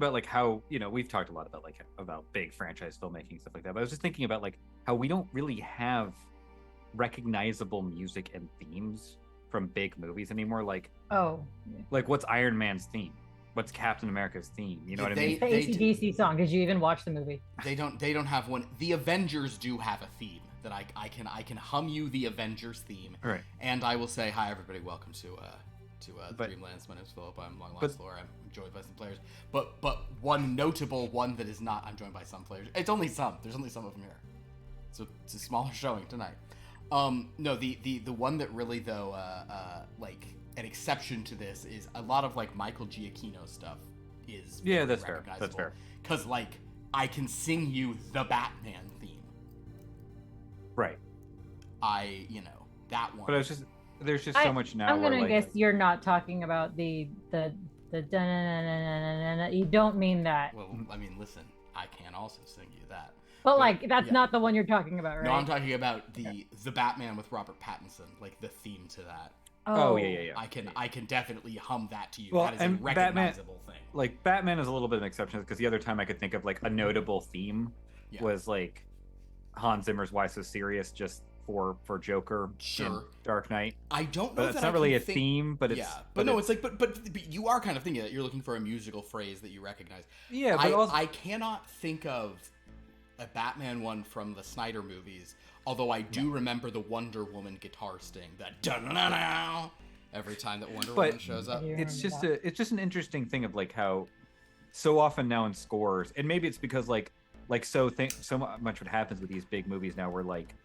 about like how, we've talked a lot about like about big franchise filmmaking and stuff like that, but I was just thinking about like how we don't really have recognizable music and themes from big movies anymore. Like what's Iron Man's theme? What's Captain America's theme? You know what I mean? The AC/DC song. Did you even watch the movie? They don't have one. The Avengers do have a theme that I can hum you the Avengers theme. Right. And I will say, hi everybody, welcome to Dreamlands. My name's Philip. I'm long lost lore. I'm joined by some players. But one notable one that is not. I'm joined by some players. It's only some. There's only some of them here. So it's a smaller showing tonight. No, the one that really though like an exception to this is a lot of like Michael Giacchino stuff is that's fair. That's fair. Because like I can sing you the Batman theme. Right. That one. But it's just there's just so much now. I'm gonna guess you're not talking about the you don't mean that. Well, I mean, listen, I can also sing you that. But like that's not the one you're talking about, right? No, I'm talking about the Batman with Robert Pattinson, like the theme to that. Oh yeah. I can definitely hum that to you. Well, that is a recognizable thing. Like Batman is a little bit of an exception because the other time I could think of like a notable theme was like Hans Zimmer's "Why So Serious" just for Joker in Dark Knight. I don't know. But it's not really a theme, but it's but no, it's like but you are kind of thinking that you're looking for a musical phrase that you recognize. Yeah, but I cannot think of a Batman one from the Snyder movies. Although I do remember the Wonder Woman guitar sting, that da-na-na-na, every time that Wonder Woman shows up. It's just an interesting thing of like how so often now in scores, and maybe it's because so much what happens with these big movies now, where like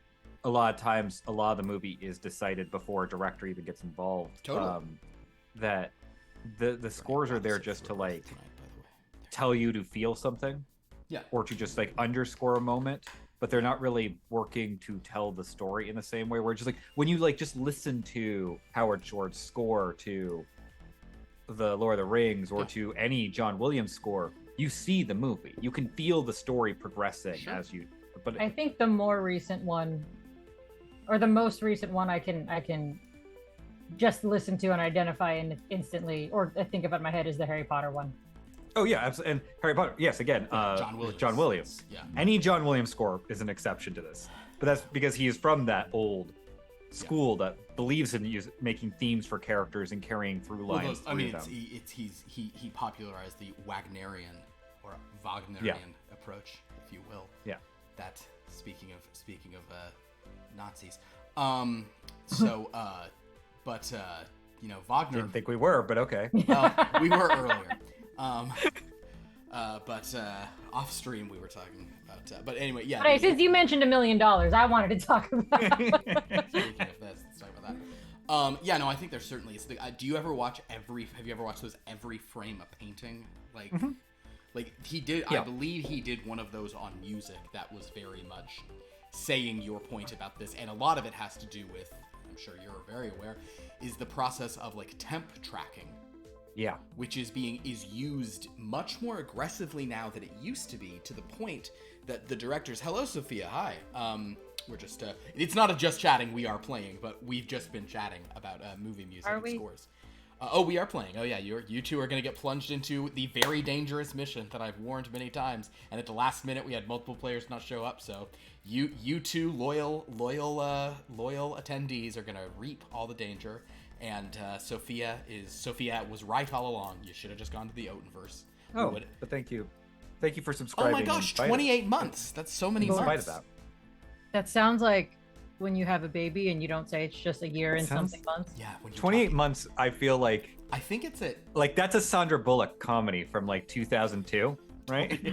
a lot of times a lot of the movie is decided before a director even gets involved. Totally. That the scores are there just to like tell you to feel something, or to just like underscore a moment. But they're not really working to tell the story in the same way. Where just like when you like just listen to Howard Shore's score to the Lord of the Rings or to any John Williams score, you see the movie. You can feel the story progressing as you. But I think the more recent one, or the most recent one, I can just listen to and identify instantly, or I think of it in my head is the Harry Potter one. Oh yeah, absolutely. And Harry Potter, yes, again, John Williams. Yeah. Any John Williams score is an exception to this, but that's because he is from that old school that believes in making themes for characters and carrying through lines. He popularized the Wagnerian or Wagnerian approach, if you will. Yeah. That speaking of Nazis. Wagner. Didn't think we were, but okay. We were earlier. But off stream we were talking about. But anyway, yeah. But since you mentioned $1 million, I wanted to talk about. Speaking of this, let's talk about that. I think there certainly is. Do you ever watch have you ever watched those every frame a painting? Like, like he did. Yeah. I believe he did one of those on music that was very much saying your point about this, and a lot of it has to do with, I'm sure you're very aware, is the process of like temp tracking. Yeah. Which is used much more aggressively now than it used to be, to the point that the directors, hello Sophia, hi. We're just it's not a just chatting, we are playing, but we've just been chatting about movie music and scores. We are playing. Oh yeah, you two are going to get plunged into the very dangerous mission that I've warned many times, and at the last minute we had multiple players not show up, so you two loyal attendees are going to reap all the danger. And Sophia was right all along. You should have just gone to the Otenverse. But thank you for subscribing. Oh my gosh, 28 months. That's so many months. That sounds like when you have a baby and you don't say it's just a year and something months. Yeah, 28 months. I feel like I think it's like that's a Sandra Bullock comedy from like 2002, right?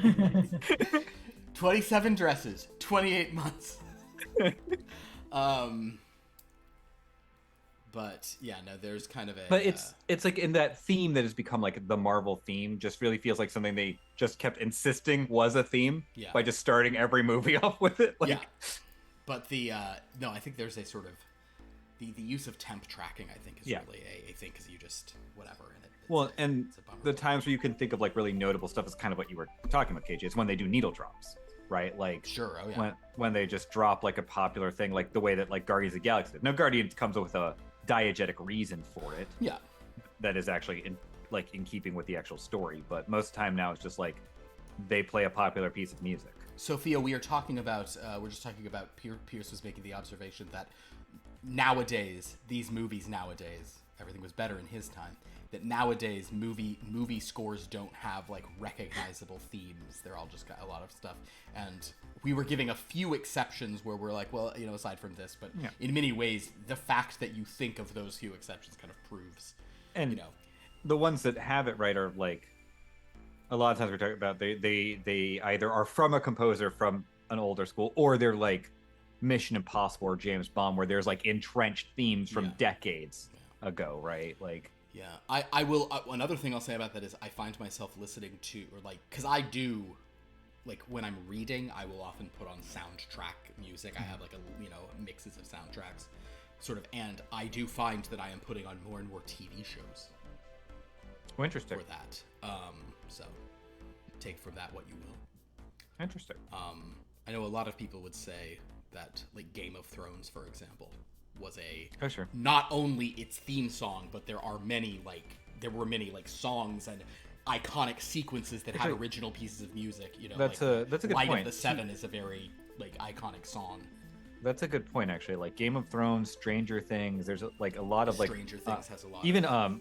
27 dresses, 28 months. But yeah, no, there's kind of a. But it's like in that theme that has become like the Marvel theme. Just really feels like something they just kept insisting was a theme by just starting every movie off with it. Like, but I think there's a sort of the use of temp tracking. I think is really a thing because you just whatever. And the times where you can think of like really notable stuff is kind of what you were talking about, KJ. It's when they do needle drops. Right, like when they just drop like a popular thing, like the way that like Guardians of the Galaxy did. Now Guardians comes up with a diegetic reason for it. Yeah, that is actually like in keeping with the actual story. But most of the time now it's just like they play a popular piece of music. Sophia, we are talking about, we're just talking about, Pierce was making the observation that nowadays, these movies nowadays, everything was better in his time, that nowadays movie scores don't have like recognizable themes. They're all just got a lot of stuff. And we were giving a few exceptions where we're like, well, you know, aside from this, but in many ways, the fact that you think of those few exceptions kind of proves, and you know. The ones that have it right are like, a lot of times we're talking about they either are from a composer from an older school, or they're like Mission Impossible or James Bond, where there's like entrenched themes from decades ago, right? Like, I will. Another thing I'll say about that is I find myself listening to, or like, because I do, like when I'm reading, I will often put on soundtrack music. I have like mixes of soundtracks, sort of, and I do find that I am putting on more and more TV shows. Oh, interesting. For that, so take from that what you will. Interesting. I know a lot of people would say that, like, Game of Thrones, for example, was not only its theme song, but there were many songs and iconic sequences that had original pieces of music. You know, that's a good Light point. of the Seven is a very like iconic song. That's a good point, actually. Like Game of Thrones, Stranger Things. There's like a lot of like Stranger Things has a lot. Even I'm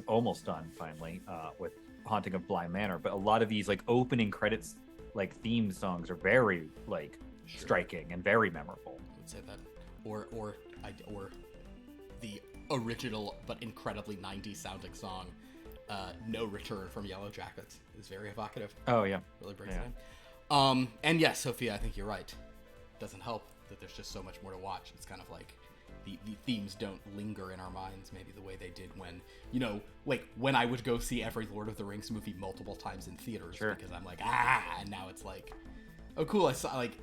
almost done finally with Haunting of Bly Manor, but a lot of these like opening credits, like theme songs, are very like striking and very memorable. I would say that, or the original but incredibly 90s sounding song, "No Return" from Yellow Jackets is very evocative. Oh yeah, really brings it in. And yes, Sophia, I think you're right. Doesn't help that there's just so much more to watch. It's kind of like the themes don't linger in our minds maybe the way they did when, you know, like when I would go see every Lord of the Rings movie multiple times in theaters because I'm like, and now it's like, oh cool, I saw like,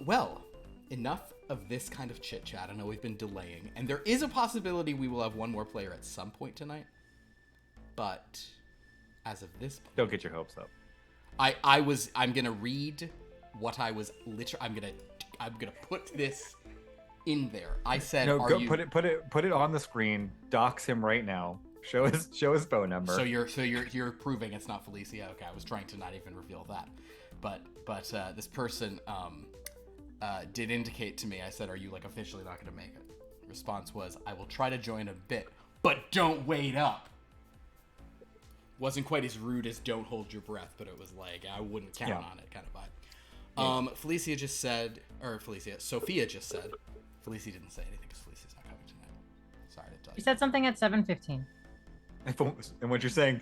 well, enough of this kind of chit chat. I know we've been delaying, and there is a possibility we will have one more player at some point tonight, but as of this point, don't get your hopes up. I'm gonna read what I was literally. I'm gonna put this in there. I said, put it on the screen. Dox him right now. Show his phone number. So you're proving it's not Felicia. Okay, I was trying to not even reveal that, but this person did indicate to me. I said, "Are you like officially not gonna make it?" Response was, "I will try to join a bit, but don't wait up." Wasn't quite as rude as "Don't hold your breath," but it was like I wouldn't count on it kind of vibe. Sophia just said, Felicia didn't say anything because Felicia's not coming tonight. Sorry to tell you. You said something at 7:15. And what you're saying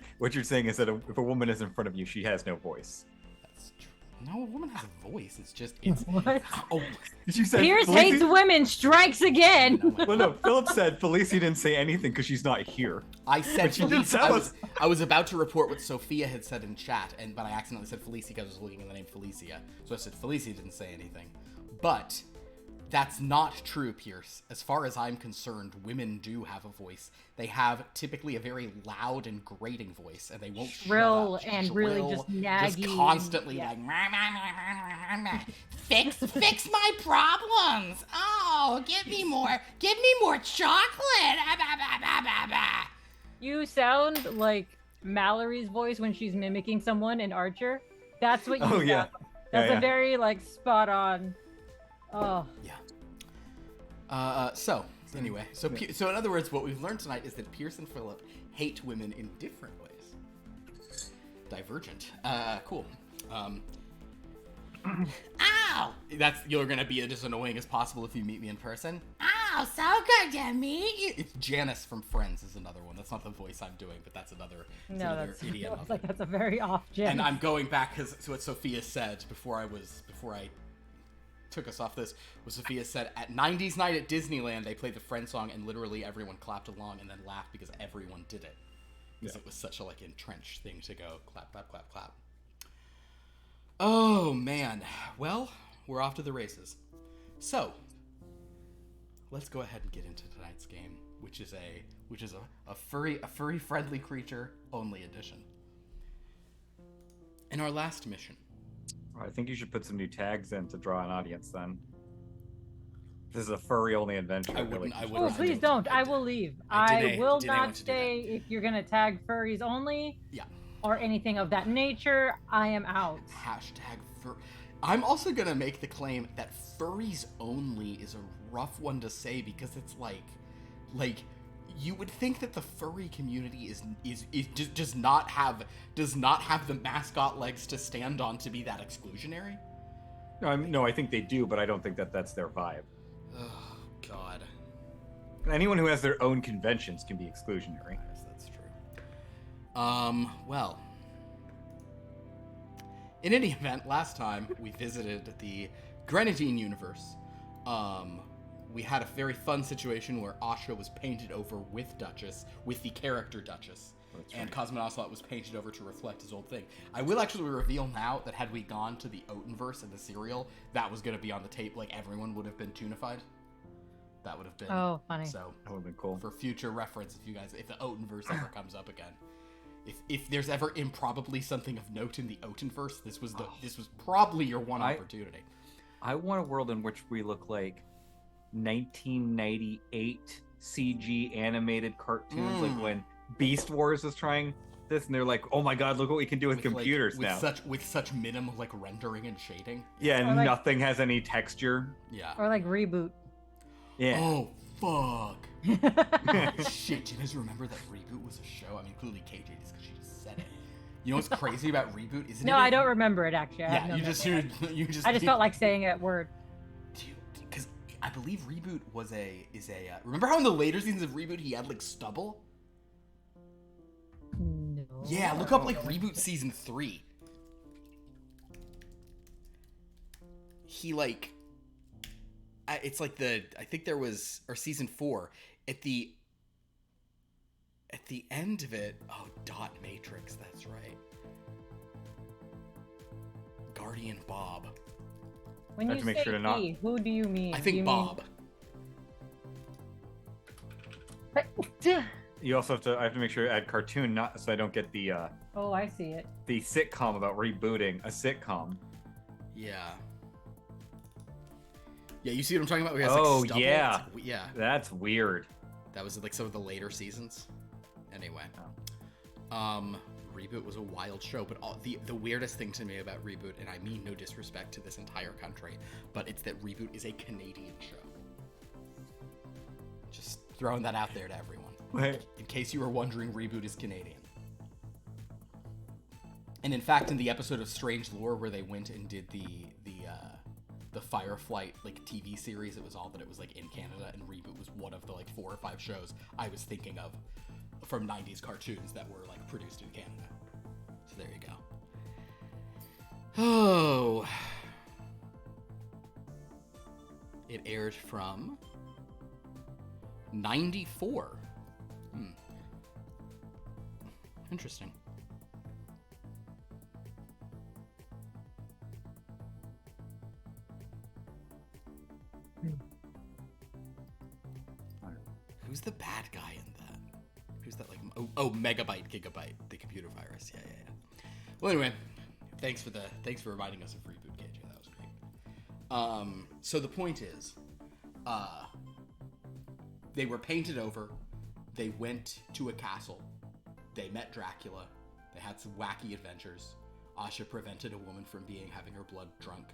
is that if a woman is in front of you, she has no voice. That's true. No, a woman has a voice. It's what? Oh, Pierce hates women. Strikes again. Well, no. Philip said Felicia didn't say anything because she's not here. I said Felicia. I was about to report what Sophia had said in chat, but I accidentally said Felicia because I was looking at the name Felicia. So I said Felicia didn't say anything, but that's not true, Pierce. As far as I'm concerned, women do have a voice. They have typically a very loud and grating voice, and they won't shrill and really just naggy, just constantly like fix my problems. Oh, give me more chocolate. You sound like Mallory's voice when she's mimicking someone in Archer. That's what you sound. That's a very like spot on. Oh. Yeah. So in other words, what we've learned tonight is that Pierce and Philip hate women in different ways. Divergent. Cool. Ow! You're gonna be as annoying as possible if you meet me in person. Ow, so good to meet you. It's Janice from Friends is another one. That's not the voice I'm doing, but that's another. That's idiot. That's a very off Janice. And I'm going back to what Sophia said before I took us off this. Was Sophia said at 90s night at Disneyland they played the Friends song and literally everyone clapped along and then laughed because everyone did it. Because it was such a like entrenched thing to go clap, clap, clap, clap. Oh man, well, we're off to the races. So, let's go ahead and get into tonight's game, which is a furry friendly creature only edition. In our last mission, I think you should put some new tags in to draw an audience then. This is a furry-only adventure. I wouldn't. Oh, please don't. I will leave. I will not stay if you're going to tag furries only. Yeah. Or anything of that nature. I am out. Hashtag fur. I'm also going to make the claim that furries only is a rough one to say because it's like you would think that the furry community does not have the mascot legs to stand on to be that exclusionary. No, I think they do, but I don't think that that's their vibe. Oh God. Anyone who has their own conventions can be exclusionary. Yes, that's true. Well. In any event, last time we visited the Grenadine universe, we had a very fun situation where Asha was painted over with the character Duchess, and Cosmo Ocelot was painted over to reflect his old thing. I will actually reveal now that had we gone to the Otenverse in the serial, that was going to be on the tape, like everyone would have been tunified. That would have been... Oh, funny. So, that would have been cool. For future reference, if the Otenverse ever comes up again. If there's ever improbably something of note in the Otenverse, this was probably your one opportunity. I want a world in which we look like 1998 CG animated cartoons, like when Beast Wars was trying this, and they're like, "Oh my God, look what we can do with computers now!" With such minimal like rendering and shading. Yeah, and like, nothing has any texture. Yeah. Or like Reboot. Yeah. Oh fuck. Shit, do you guys remember that Reboot was a show? I mean, clearly KJ is because she just said it. You know what's crazy about Reboot? Isn't it? No, I don't remember it actually. You just. I just felt like saying that word. Because I believe Reboot is a. Remember how in the later seasons of Reboot he had like stubble? No. Yeah, look up like Reboot season 3. He like. It's like I think there was, or season 4, at the end of it. Oh, Dot Matrix, that's right. Guardian Bob. When you say he, who do you mean? I think Bob. You also I have to make sure to add cartoon, not so I don't get the. Oh, I see it. The sitcom about rebooting a sitcom. Yeah. Yeah, you see what I'm talking about? Like, yeah. Yeah. That's weird. That was like some of the later seasons. Anyway. Reboot was a wild show, but the weirdest thing to me about Reboot, and I mean no disrespect to this entire country, but it's that Reboot is a Canadian show. Just throwing that out there to everyone. Wait. In case you were wondering, Reboot is Canadian. And in fact, in the episode of Strange Lore where they went and did the Fireflight like TV series, it was like in Canada, and Reboot was one of the like 4 or 5 shows I was thinking of from 90s cartoons that were like produced in Canada. So there you go. Oh. It aired from 94. Interesting. Who's the bad guy in that? Who's that like? Oh, Megabyte Gigabyte, the computer virus. Yeah. Well, anyway, thanks for reminding us of Reboot, KJ. That was great. So the point is, they were painted over. They went to a castle. They met Dracula. They had some wacky adventures. Asha prevented a woman from having her blood drunk.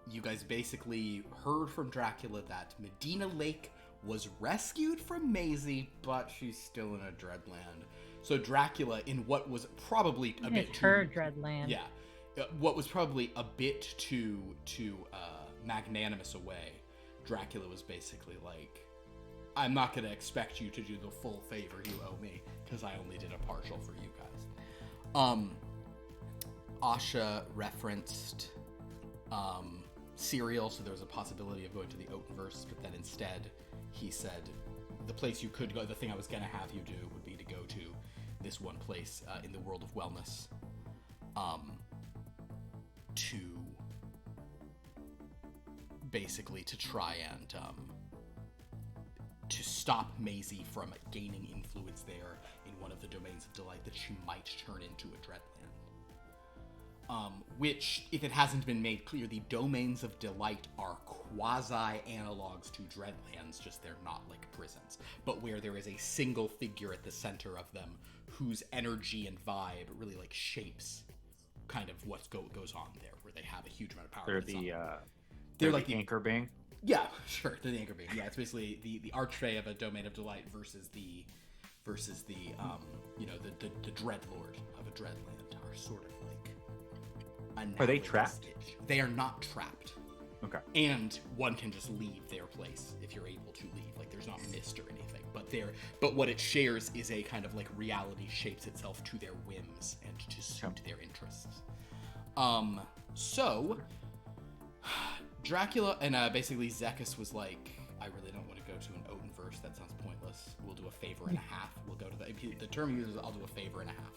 You guys basically heard from Dracula that Medina Lake was rescued from Maisie, but she's still in a dreadland. So Dracula, in what was probably a bit too... her dreadland. Yeah. What was probably a bit too magnanimous a way, Dracula was basically like, I'm not going to expect you to do the full favor you owe me, because I only did a partial for you guys. Asha referenced... Serial, so there was a possibility of going to the Otenverse, but then instead he said the place you could go, the thing I was going to have you do would be to go to this one place in the world of wellness to basically to try and to stop Maisie from gaining influence there in one of the domains of delight that she might turn into a dreadland. which, if it hasn't been made clear, the Domains of Delight are quasi-analogs to Dreadlands, just they're not like prisons, but where there is a single figure at the center of them whose energy and vibe really like shapes kind of what goes on there, where they have a huge amount of power. They're like the anchor being. Yeah, sure, they're the anchor being. Yeah, it's basically the archfey of a Domain of Delight versus the dreadlord of a Dreadland are sort of like. Are they trapped? They are not trapped. Okay. And one can just leave their place if you're able to leave. Like there's not mist or anything. But what it shares is a kind of like reality shapes itself to their whims and to suit their interests. So Dracula and basically Zekas was like, I really don't want to go to an Odin verse. That sounds pointless. We'll do a favor and a half. We'll go to the term he uses. I'll do a favor and a half.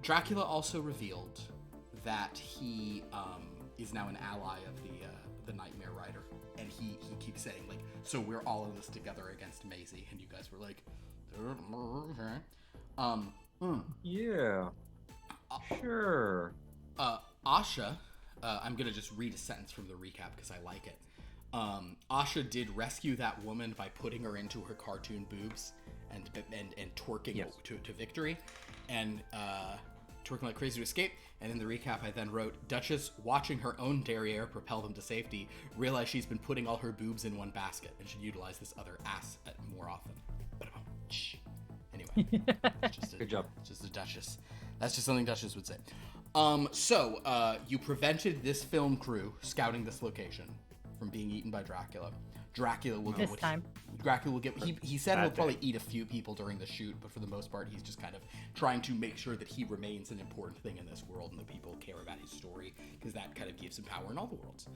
Dracula also revealed that he is now an ally of the Nightmare Rider, and he keeps saying like, so we're all in this together against Maisie, and you guys were like, yeah, sure. Asha, I'm gonna just read a sentence from the recap because I like it. Asha did rescue that woman by putting her into her cartoon boobs and twerking to victory, and twerking like crazy to escape. And in the recap, I then wrote, Duchess, watching her own derriere propel them to safety, realized she's been putting all her boobs in one basket and should utilize this other ass more often. Anyway, good job. Just a Duchess. That's just something Duchess would say. So you prevented this film crew scouting this location from being eaten by Dracula. Dracula will get Dracula will get. He said he'll probably eat a few people during the shoot, but for the most part, he's just kind of trying to make sure that he remains an important thing in this world and that people care about his story, because that kind of gives him power in all the worlds.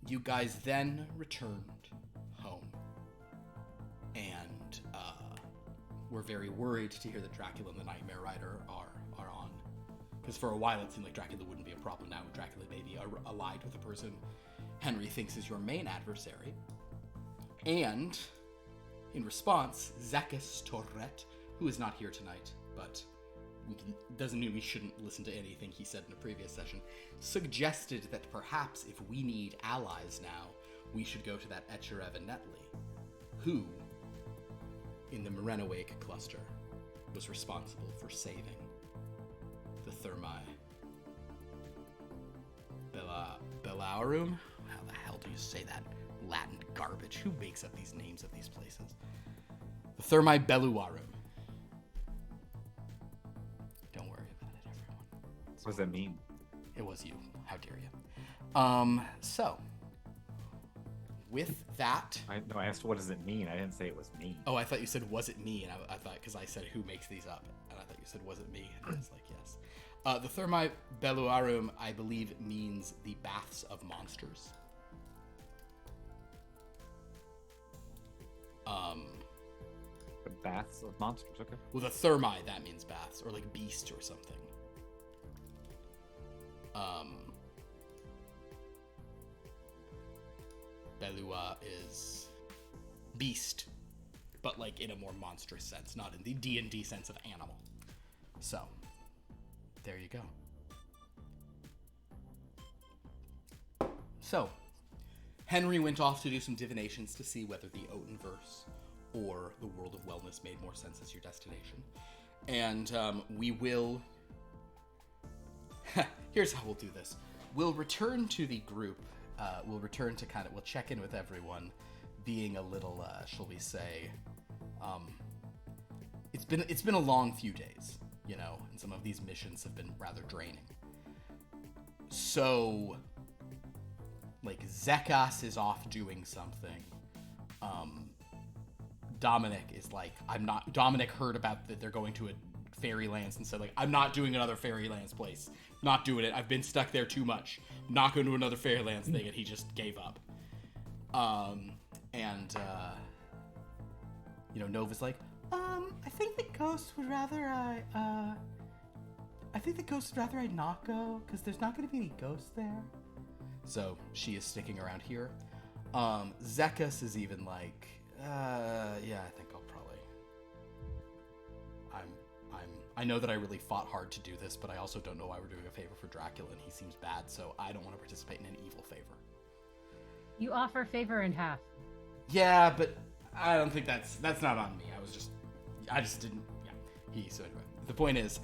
You guys then returned home, and we're very worried to hear that Dracula and the Nightmare Rider are on, because for a while it seemed like Dracula wouldn't be a problem. Now Dracula may be allied with the person Henry thinks is your main adversary. And in response, Zekas Torrret, who is not here tonight, but doesn't mean we shouldn't listen to anything he said in a previous session, suggested that perhaps if we need allies now, we should go to that Echerev and Netley, who, in the Merenowake cluster, was responsible for saving the Thermae Bellarum? How the hell do you say that Latin garbage? Who makes up these names of these places? The Thermae Belluarum. Don't worry about it, everyone. What does that mean? It was you. How dare you? So, with that... I asked what does it mean? I didn't say it was me. Oh, I thought you said, was it me? And I thought, because I said, who makes these up? And I thought you said, was it me? And I was like, yes. The Thermae Belluarum, I believe, means the baths of monsters. The baths of monsters, okay. Well, the Thermae, that means baths, or like beast or something. Bellua is beast, but like in a more monstrous sense, not in the D&D sense of animal. So, there you go. So, Henry went off to do some divinations to see whether the Odinverse or the World of Wellness made more sense as your destination. And we will... Here's how we'll do this. We'll return to the group. We'll check in with everyone, being a little, shall we say... It's been a long few days, you know, and some of these missions have been rather draining. So... like, Zekas is off doing something. Dominic is like, Dominic heard about that they're going to a Fairylands and said, like, I'm not doing another Fairylands place. Not doing it. I've been stuck there too much. Not going to another Fairylands thing, and he just gave up. Nova's like, I think the ghost would rather I not go, because there's not going to be any ghosts there. So she is sticking around here. Zekas is even like, yeah, I think I'll probably. I know that I really fought hard to do this, but I also don't know why we're doing a favor for Dracula, and he seems bad, so I don't want to participate in an evil favor. You offer favor in half. Yeah, but I don't think that's not on me. I just didn't. Yeah. So anyway, the point is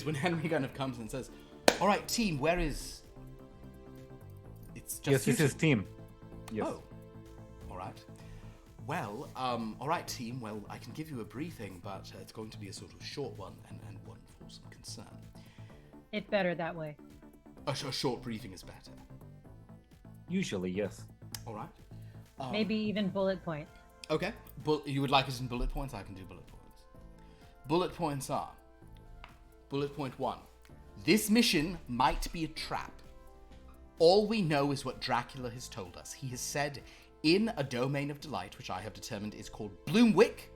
when Henry kind of comes and says, "All right, team, where is?" It's just yes, it's his team. Yes. Oh. All right. Well, all right, team. Well, I can give you a briefing, but it's going to be a sort of short one and one for some concern. It's better that way. A short briefing is better. Usually, yes. All right. Maybe even bullet point. Okay. You would like us in bullet points? I can do bullet points. Bullet points are: bullet point 1. This mission might be a trap. All we know is what Dracula has told us. He has said in a domain of delight, which I have determined is called Bloomwick,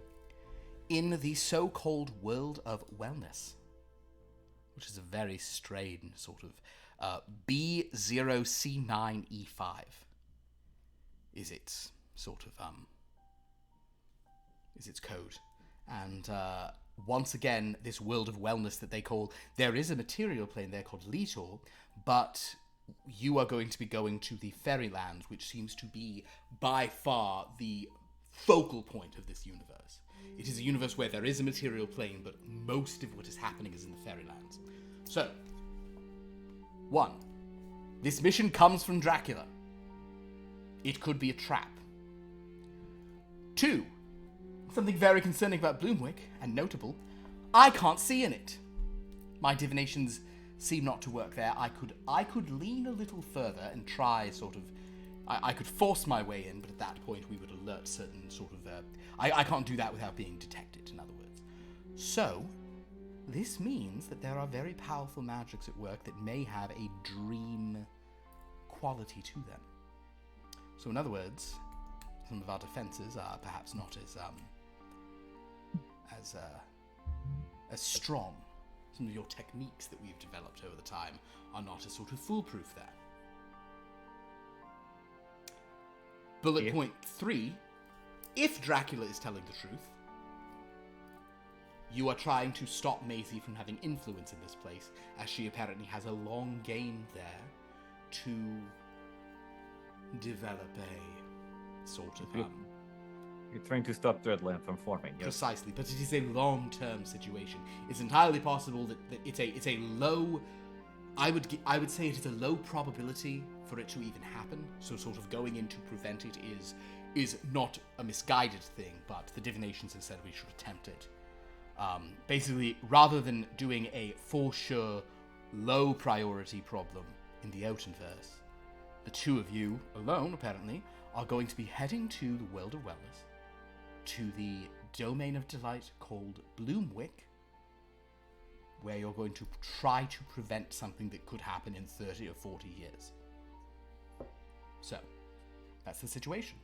in the so-called world of wellness, which is a very strange sort of B0C9E5 is its sort of is its code. And once again, this world of wellness that they call, there is a material plane there called Litor, but you are going to be going to the Fairylands, which seems to be by far the focal point of this universe. It is a universe where there is a material plane, but most of what is happening is in the Fairylands. So, 1. This mission comes from Dracula. It could be a trap. 2. Something very concerning about Bloomwick, and notable, I can't see in it. My divinations seem not to work there. I could lean a little further and try sort of... I could force my way in, but at that point we would alert certain sort of... I can't do that without being detected, in other words. So, this means that there are very powerful magics at work that may have a dream quality to them. So in other words, some of our defenses are perhaps not as strong. Some of your techniques that we've developed over the time are not as sort of foolproof there. Bullet point 3, if Dracula is telling the truth, you are trying to stop Maisie from having influence in this place, as she apparently has a long game there to develop a sort of... You're trying to stop Dreadland from forming, yes? Precisely, but it is a long-term situation. It's entirely possible that it's a low... I would say it is a low probability for it to even happen, so sort of going in to prevent it is not a misguided thing, but the divinations have said we should attempt it. Basically, rather than doing a for sure low priority problem in the Outenverse, the two of you, alone apparently, are going to be heading to the world of wellness, to the domain of delight called Bloomwick, where you're going to try to prevent something that could happen in 30 or 40 years. So, that's the situation.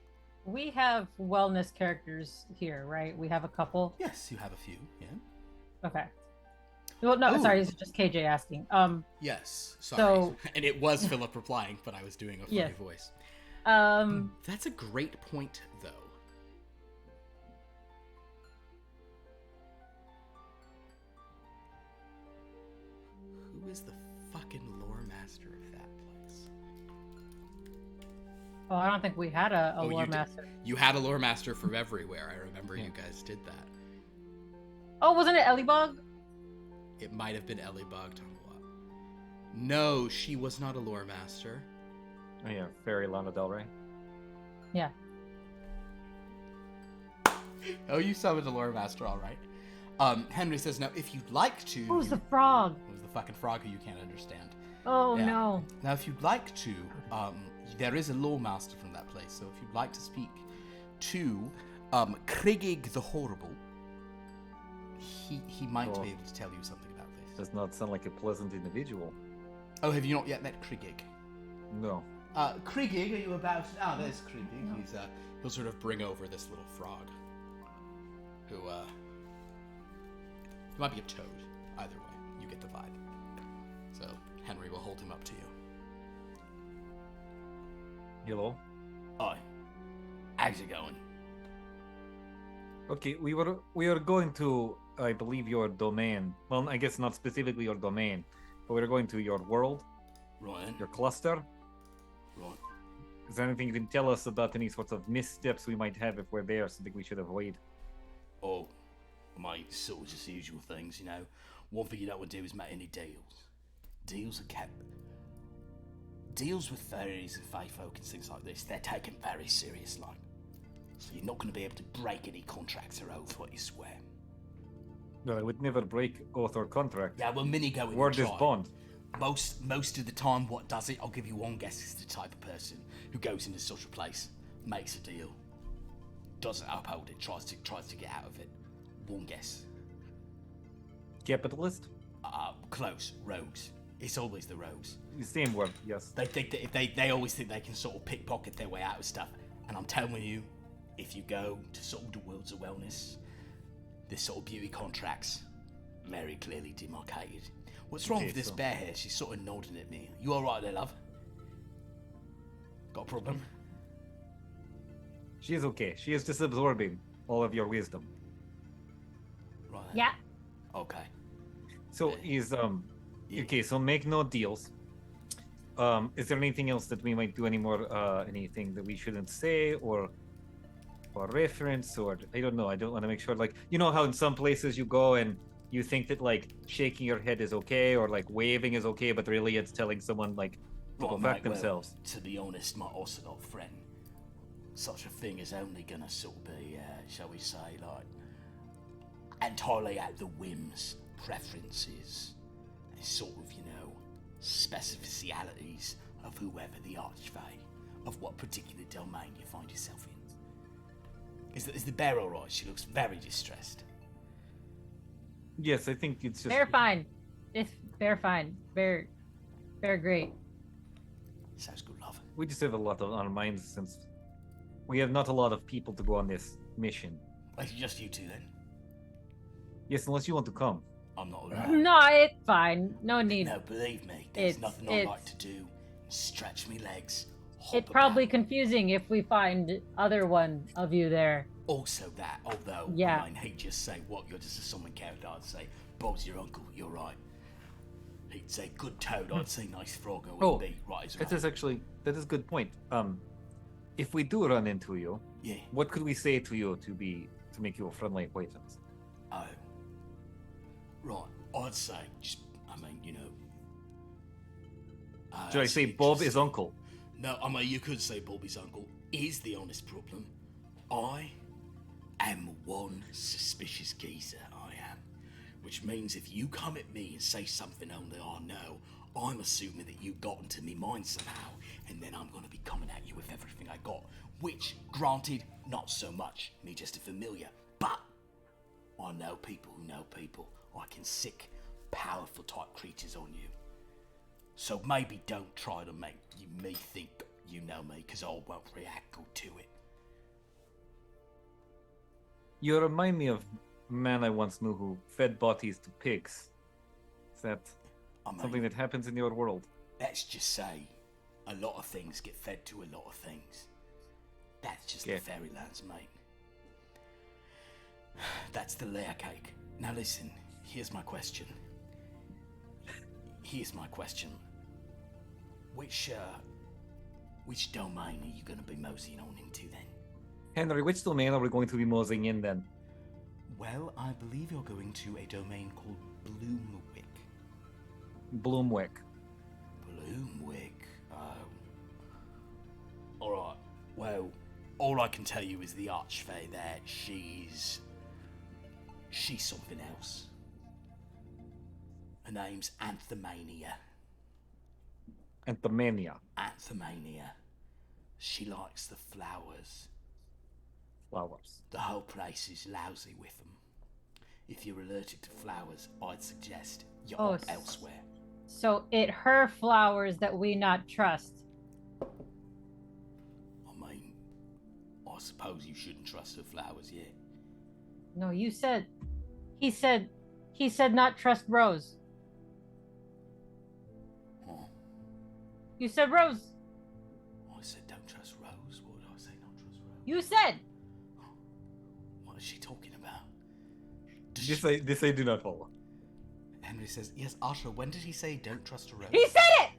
We have wellness characters here, right? We have a couple. Yes, you have a few, yeah. Okay. Well, no, Ooh. sorry, it's just KJ asking. Yes, sorry. So, and it was Philip replying, but I was doing a funny yes. voice. That's a great point, though. Who is the fucking lore master of that place? Oh, I don't think we had a lore master. You had a lore master from everywhere. I remember you guys did that. Oh, wasn't it Ellibog? It might have been Ellibog. No, she was not a lore master. Oh yeah, Fairy Lana Del Rey. Yeah. Oh, you summoned a lore master, all right. Henry says, now, if you'd like to... Who's the frog? Who's the fucking frog who you can't understand? Oh, yeah. No. Now, if you'd like to, there is a lore master from that place, so if you'd like to speak to Krigig the Horrible, he might be able to tell you something about this. Does not sound like a pleasant individual. Oh, have you not yet met Krigig? No. Krigig, are you about... there's Krigig. No. He'll sort of bring over this little frog. Who, he might be a toad. Either way, you get the vibe. So, Henry will hold him up to you. Hello? Hi. How's it going? Okay, we are going to I believe, your domain. Well, I guess not specifically your domain, but we're going to your world, Right. your cluster. Right. Is there anything you can tell us about any sorts of missteps we might have if we're there, something we should avoid? Oh, mate, sort of just the usual things, you know. One thing you don't want to do is make any deals. Deals are kept. Deals with fairies and fae folk and things like this, they're taken very seriously. So you're not going to be able to break any contracts or oath what you swear. No, I would never break oath or contract. Yeah, well, many go in Word the is tribe. bond. Most of the time, what does it? I'll give you one guess. Is the type of person who goes into such a place, makes a deal, doesn't uphold it, tries to get out of it. One guess. Capitalist? Close. Rogues. It's always the rogues. Same word, yes. They think that if they always think they can sort of pickpocket their way out of stuff. And I'm telling you, if you go to sort of the worlds of wellness, this sort of beauty contracts, very clearly demarcated. What's wrong with this bear here? She's sort of nodding at me. You alright there, love? Got a problem? She is okay. She is just absorbing all of your wisdom. Right. Yeah. Okay. So is okay, so make no deals. Is there anything else that we might do anymore? Anything that we shouldn't say or reference, or I don't know. I don't want to make sure, like, you know how in some places you go and you think that like shaking your head is okay or like waving is okay, but really it's telling someone like to go fuck themselves. Well, to be honest, my Ocelot friend, such a thing is only gonna sort of be, shall we say, like, entirely at the whims, preferences, and sort of, you know, specificialities of whoever the archfey, of what particular domain you find yourself in. Is the bear alright? She looks very distressed. Yes, I think it's just Bear fine. It's bear fine. Bear great. Sounds good, love. we just have a lot on our minds since we have not a lot of people to go on this mission. It's just you two then. Yes, unless you want to come. I'm not around. No, it's fine. No need. No, believe me, there's It's- nothing I like it's- to do. Stretch me legs. Hop It's probably about. confusing if we find other one of you there. Also that, although, Yeah. I mean, he'd just say, what, you're just a summon character, I'd say, Bob's your uncle, you're right. He'd say, good toad, I'd say, nice frog, or Oh, be right as That right. is actually that is a good point. If we do run into you, Yeah, what could we say to you to make you a friendly acquaintance? oh. Right, I'd say, just, I mean, you know. Should I say Bob is uncle? No, I mean, you could say Bob is uncle. Is the honest problem. I am one suspicious geezer, I am. Which means if you come at me and say something only I know, I'm assuming that you got into me mind somehow, and then I'm going to be coming at you with everything I got. Which, granted, not so much, me just a familiar, but I know people who know people. I can sick powerful type creatures on you. So maybe don't try to make me think you know me, because I won't react good to it. You remind me of a man I once knew who fed bodies to pigs. Is that I mean, something that happens in your world? let's just say a lot of things get fed to a lot of things. That's just Yeah. the fairylands, mate. That's the layer cake. Now listen, here's my question. Which domain are you going to be moseying on into then? Henry, which domain are we going to be moseying in then? Well, I believe you're going to a domain called Bloomwick. Bloomwick. Bloomwick. Alright. Well, all I can tell you is the Archfey there, she's something else. Her name's Anthemania. Anthemania. Anthemania. She likes the flowers. Flowers. The whole place is lousy with them. If you're allergic to flowers, I'd suggest you're Oh, up elsewhere. So it her flowers that we not trust. I mean, I suppose you shouldn't trust her flowers yet. No, you said. He said not trust Rose. Oh, You said Rose. I said don't trust Rose. What did I say? Not trust Rose. You said. What is she talking about? This I do not follow. Henry says, yes, Asha, when did he say don't trust a rose? He said it!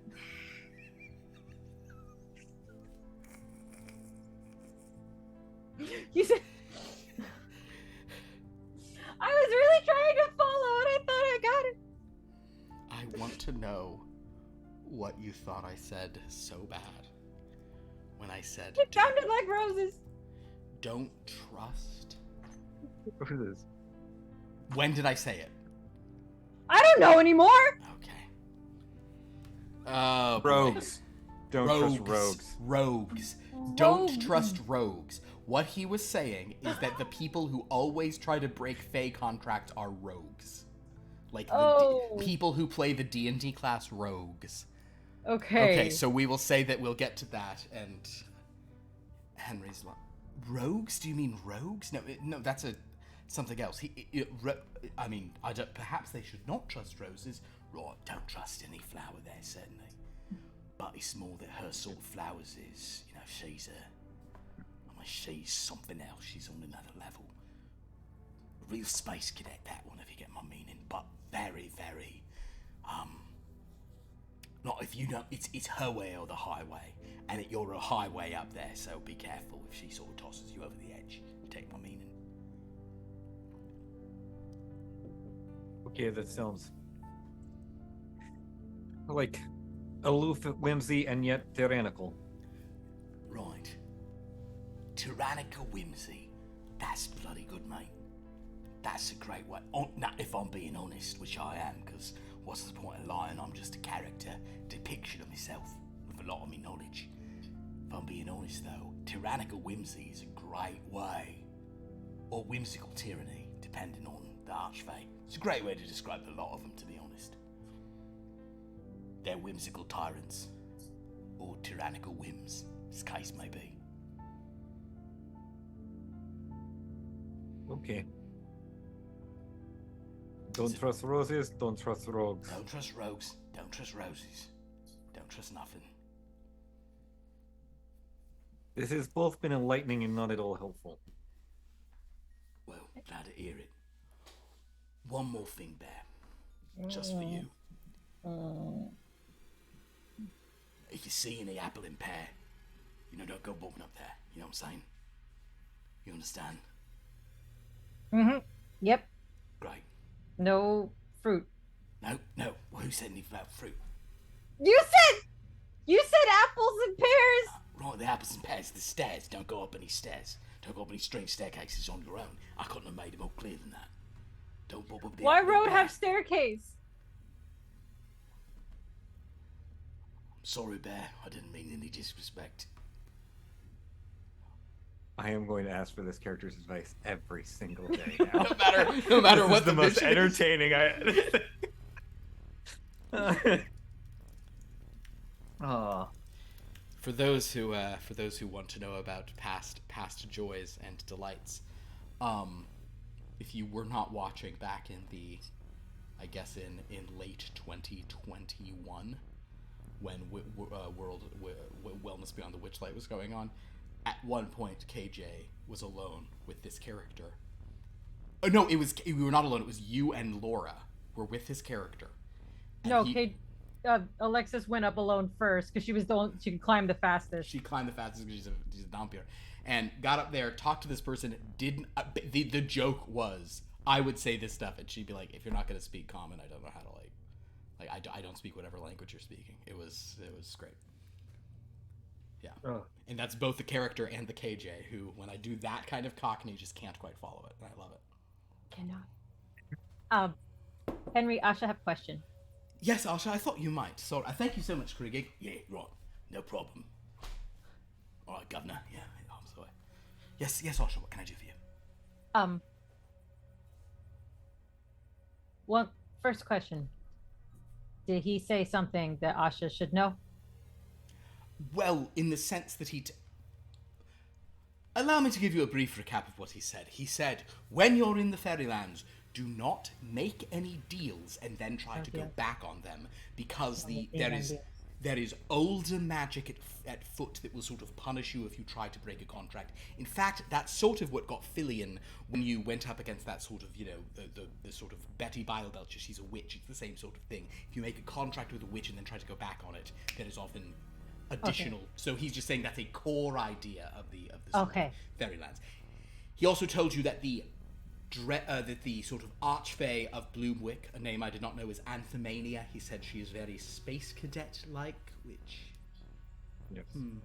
You said... I was really trying to follow and I thought I got it. I want to know what you thought I said so bad. When I said... It sounded like roses. Don't trust. What is this? When did I say it? I don't know anymore. Okay. Oh, Rogues. Don't trust rogues. Rogues. Don't trust rogues. What he was saying is that the people who always try to break Fey contract are rogues. Like the people who play the D&D class rogues. Okay. Okay, so we will say that we'll get to that, and Henry's like, rogues? Do you mean rogues? No, that's something else. Perhaps they should not trust roses. Right, don't trust any flower there, certainly. But it's more that her sort of flowers is, she's something else. She's on another level. Real space cadet, that one, if you get my meaning. But very, very, not if you don't, it's her way or the highway. And you're a highway up there, so be careful if she sort of tosses you over the edge. You take my meaning. Okay, that sounds like aloof, whimsy, and yet tyrannical. Right. Tyrannical whimsy. That's bloody good, mate. That's a great way. Now, if I'm being honest, which I am, because what's the point of lying? I'm just a character, depiction of myself with a lot of my knowledge. If I'm being honest, though, tyrannical whimsy is a great way, or whimsical tyranny, depending on the archfey. It's a great way to describe a lot of them, to be honest. They're whimsical tyrants, or tyrannical whims, as the case may be. Okay. Don't trust roses, don't trust rogues. Don't trust rogues, don't trust roses, don't trust nothing. This has both been enlightening and not at all helpful. Well, glad to hear it. One more thing, Bear. Just for you. If you see any apple and pear, don't go bumping up there. You know what I'm saying? You understand? Mm-hmm. Yep. Great. No fruit. No. Well, who said anything about fruit? You said apples and pears. Right, the apples and pears, the stairs. Don't go up any stairs. Don't go up any strange staircases on your own. I couldn't have made it more clear than that. Don't bump up the Why apple and road pear. have staircase? Sorry, Bear. I didn't mean any disrespect. I am going to ask for this character's advice every single day now. no matter This what is the most mission is. entertaining Oh. For those who want to know about past joys and delights, if you were not watching back in the, I guess in late 2021, when World Wellness Beyond the Witchlight was going on, at one point KJ was alone with this character. Oh no, we were not alone. It was you and Laura were with his character. And Alexis went up alone first because she was the one she could climb the fastest. She climbed the fastest because she's a Dompier, and got up there, talked to this person. Didn't the joke was I would say this stuff and she'd be like, if you're not going to speak common, I don't know how to I don't speak whatever language you're speaking. It was great. Yeah. Oh. And that's both the character and the KJ, who, when I do that kind of Cockney, just can't quite follow it. And I love it. Cannot. Henry, Asha, have a question. Yes, Asha, I thought you might. So I thank you so much, Krigig. Yeah, right. No problem. All right, Governor. Yeah, I'm sorry. Yes, Asha, what can I do for you? Well, first question. Did he say something that Asha should know? Well, in the sense that allow me to give you a brief recap of what he said. He said, when you're in the Fairylands, do not make any deals and then try to go back on them, because There is older magic at foot that will sort of punish you if you try to break a contract. In fact, that's sort of what got Filian when you went up against that sort of, the sort of Betty Bilebelcher. She's a witch. It's the same sort of thing. If you make a contract with a witch and then try to go back on it, there is often additional. Okay. So he's just saying that's a core idea of the sort of Fairylands. He also told you that that the sort of archfey of Bloomwick, a name I did not know, is Anthemania. He said she is very space cadet-like, which... Yes. In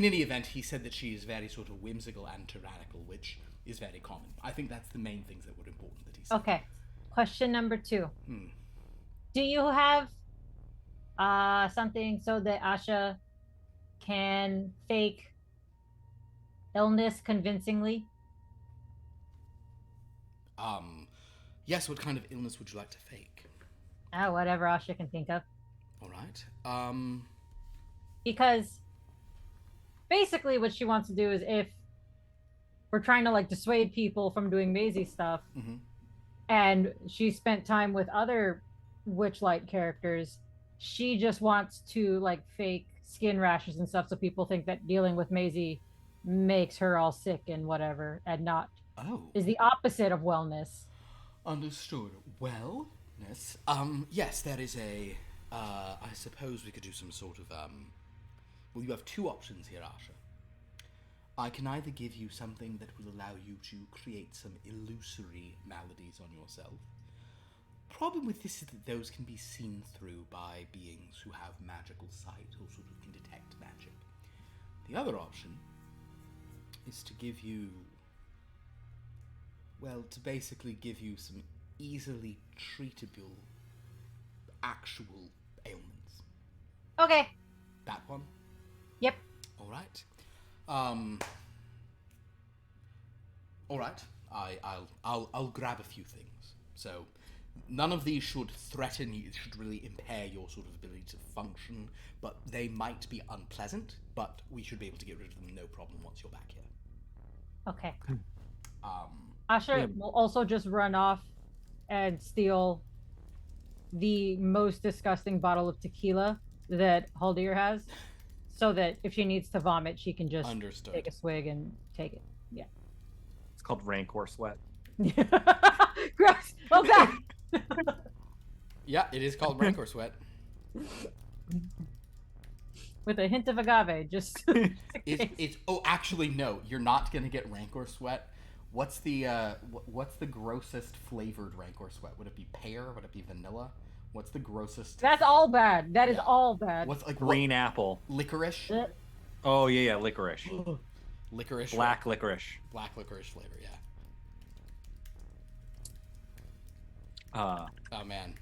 any event, he said that she is very sort of whimsical and tyrannical, which is very common. I think that's the main things that were important that he said. Okay. Question number 2. Do you have something so that Asha can fake illness convincingly? Yes, what kind of illness would you like to fake? Whatever Asha can think of. All right. Because basically what she wants to do is, if we're trying to like dissuade people from doing Maisie stuff, and she spent time with other witch-like characters, she just wants to like fake skin rashes and stuff so people think that dealing with Maisie makes her all sick and whatever, and not is the opposite of wellness. Understood. Wellness. Yes, there is a I suppose we could do some sort of well, you have 2 options here, Asha. I can either give you something that will allow you to create some illusory maladies on yourself. Problem with this is that those can be seen through by beings who have magical sight or sort of can detect magic. The other option is to give you, well, to basically give you some easily treatable actual ailments. Okay. That one? Yep. All right. All right. I'll grab a few things. So, none of these should threaten you. Should really impair your sort of ability to function. But they might be unpleasant. But we should be able to get rid of them no problem once you're back here. Okay. Asha Yeah. will also just run off and steal the most disgusting bottle of tequila that Haldir has, so that if she needs to vomit, she can just take a swig and take it. Yeah. It's called Rancor Sweat. Gross. Oh god. Yeah, it is called Rancor Sweat. With a hint of agave, just. It's actually no, you're not gonna get Rancor Sweat. What's the grossest flavored Rancor Sweat? Would it be pear? Would it be vanilla? What's the grossest? That's all bad. That is all bad. What's like Green apple. Licorice? Oh yeah, licorice. Licorice. Black licorice. Black licorice flavor, yeah. Oh man.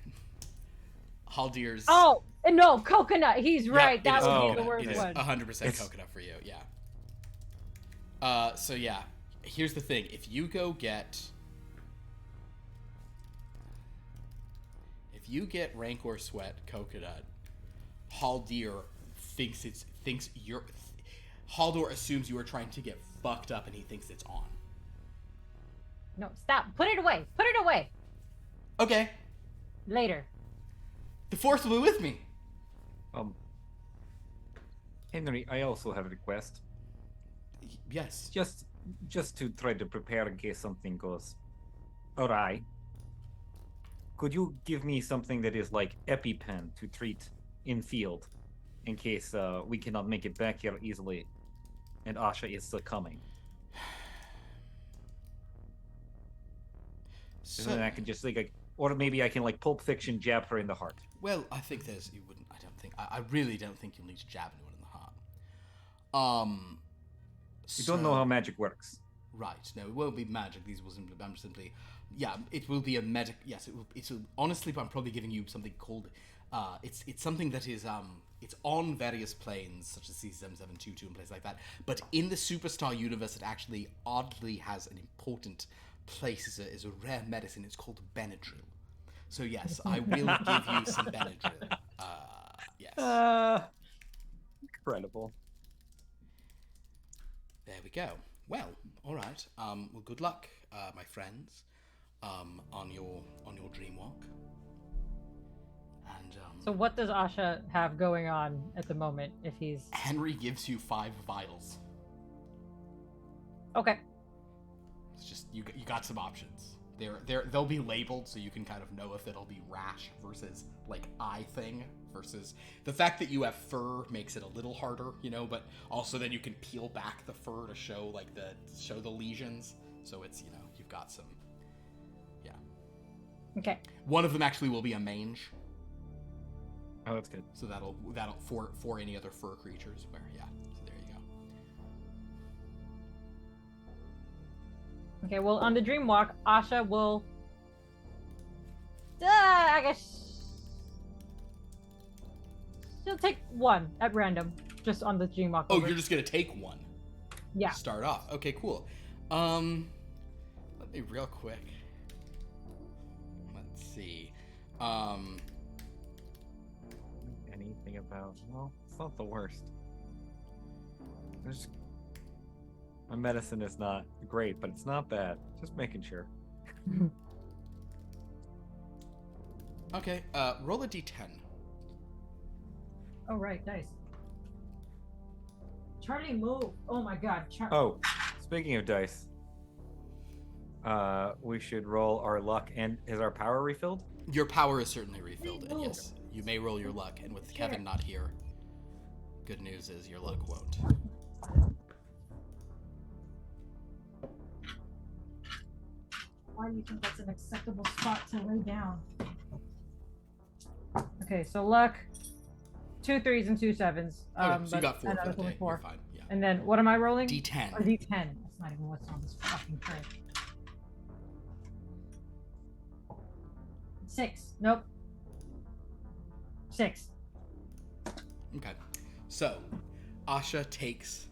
Haldir's. Oh no, coconut. He's right. Yeah, that would be the coconut. worst It is one. 100% coconut for you, yeah. So yeah, here's the thing. If you get Rancor Sweat coconut, Haldir Haldir assumes you are trying to get fucked up and he thinks it's on. No, stop. Put it away. Put it away. Okay. Later. The Force will be with me. Henry, I also have a request. Yes. Just to try to prepare in case something goes awry. Could you give me something that is like EpiPen to treat in field, in case we cannot make it back here easily, and Asha is still coming? So, And then I can just or maybe I can like Pulp Fiction jab her in the heart. well, I think you wouldn't. I really don't think you'll need to jab anyone in the heart. You don't know how magic works. Right. No, it won't be magic. These will simply. Yeah, it will be a medic. Yes, it will. Honestly, I'm probably giving you something called. It's something that is it's on various planes such as C7722 and places like that. But in the Superstar universe, it actually oddly has an important place as a rare medicine. It's called Benadryl. So yes, I will give you some Benadryl. Yes. Incredible. There we go. Well, all right. Well, good luck, my friends, on your dream walk. And So what does Asha have going on at the moment if he's... Henry gives you 5 vials. Okay. It's just you got some options. They'll be labeled so you can kind of know if it'll be rash versus like eye thing versus the fact that you have fur makes it a little harder, you know, but also then you can peel back the fur to show the lesions. So it's, you know, you've got some. Yeah. Okay. One of them actually will be a mange. Oh, that's good. So that'll for any other fur creatures where, yeah. So there you go. Okay, well, on the dream walk, Asha will... I guess... She'll take one at random, just on the dream walk. Oh, over. you're just gonna take one? Yeah. Start off. Okay, cool. Let me real quick. Let's see. Anything about... Well, it's not the worst. My medicine is not great, but it's not bad. Just making sure. Okay, roll a d10. Oh, right, nice. Charlie, move. Oh my god. Oh, speaking of dice, we should roll our luck. And is our power refilled? Your power is certainly refilled, and yes, you may roll your luck. And with Kevin not here, good news is your luck won't. Why do you think that's an acceptable spot to lay down? Okay, so luck, 2 3s and 2 7s. Okay, so you got 4 and I for was the only day. 4. You're fine. Yeah. And then what am I rolling? D10. Or D10. That's not even what's on this fucking tray. 6. Nope. 6. Okay, so Asha takes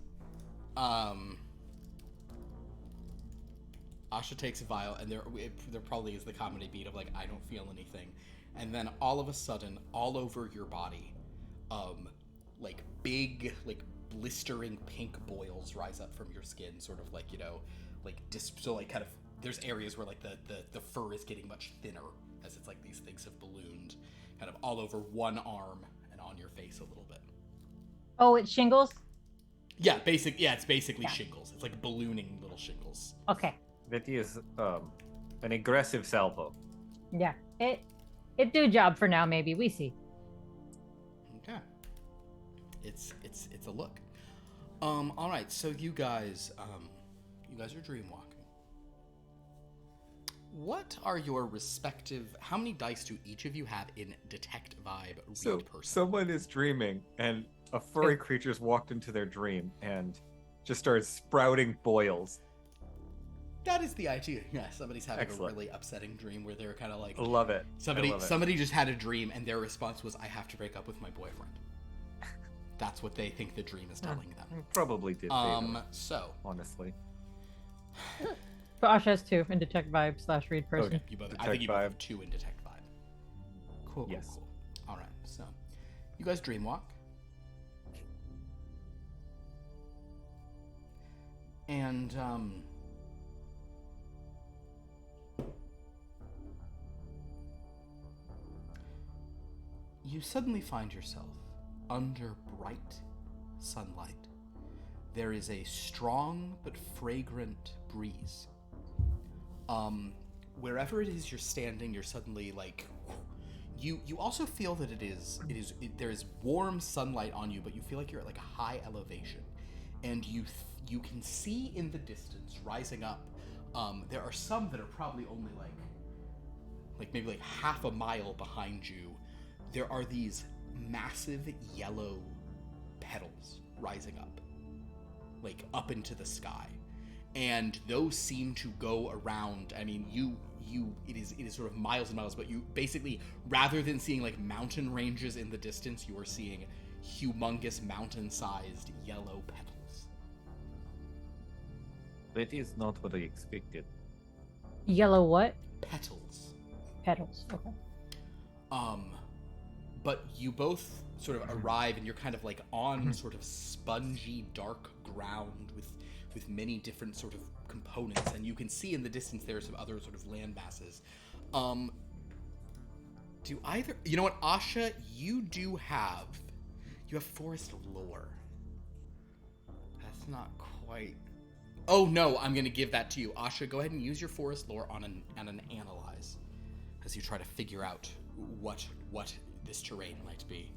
a vial, and there probably is the comedy beat of like, I don't feel anything, and then all of a sudden, all over your body, like big, like blistering pink boils rise up from your skin, sort of like, you know, like so like kind of there's areas where like the fur is getting much thinner as it's like these things have ballooned, kind of all over one arm and on your face a little bit. Oh, it's shingles? Yeah, it's basically shingles. It's like ballooning little shingles. Okay. That is an aggressive salvo. Yeah. It do job for now, maybe. We see. Okay. It's a look. All right. So you guys are dream walking. What are your respective? How many dice do each of you have in detect vibe? So read person? someone is dreaming, and a furry creature's walked into their dream and just started sprouting boils. That is the idea. Yeah, somebody's having Excellent. a really upsetting dream where they're kind of like, Love it. Somebody just had a dream, and their response was, "I have to break up with my boyfriend." That's what they think the dream is telling them. Probably did. So honestly, So Asha has 2 in detect vibe / read person. Okay. you both, I Detect think you both vibe. have 2 in detect vibe. Cool. Yes. Cool. All right. So, you guys dream walk, and you suddenly find yourself under bright sunlight. There is a strong but fragrant breeze. Wherever it is you're standing, you're suddenly like, you also feel that there is warm sunlight on you, but you feel like you're at like a high elevation, and you can see in the distance rising up. There are some that are probably only like maybe like half a mile behind you. There are these massive yellow petals rising up, like up into the sky, and those seem to go around. I mean, it is sort of miles and miles, but you basically, rather than seeing like mountain ranges in the distance, you are seeing humongous mountain-sized yellow petals. that is not what I expected. Yellow what? Petals. Petals. Okay. But you both sort of arrive, and you're kind of like on sort of spongy, dark ground with many different sort of components, and you can see in the distance there are some other sort of land masses. Do either... You know what, Asha, you have forest lore. That's not quite... Oh, no, I'm going to give that to you. Asha, go ahead and use your forest lore on an analyze as you try to figure out what this terrain might be.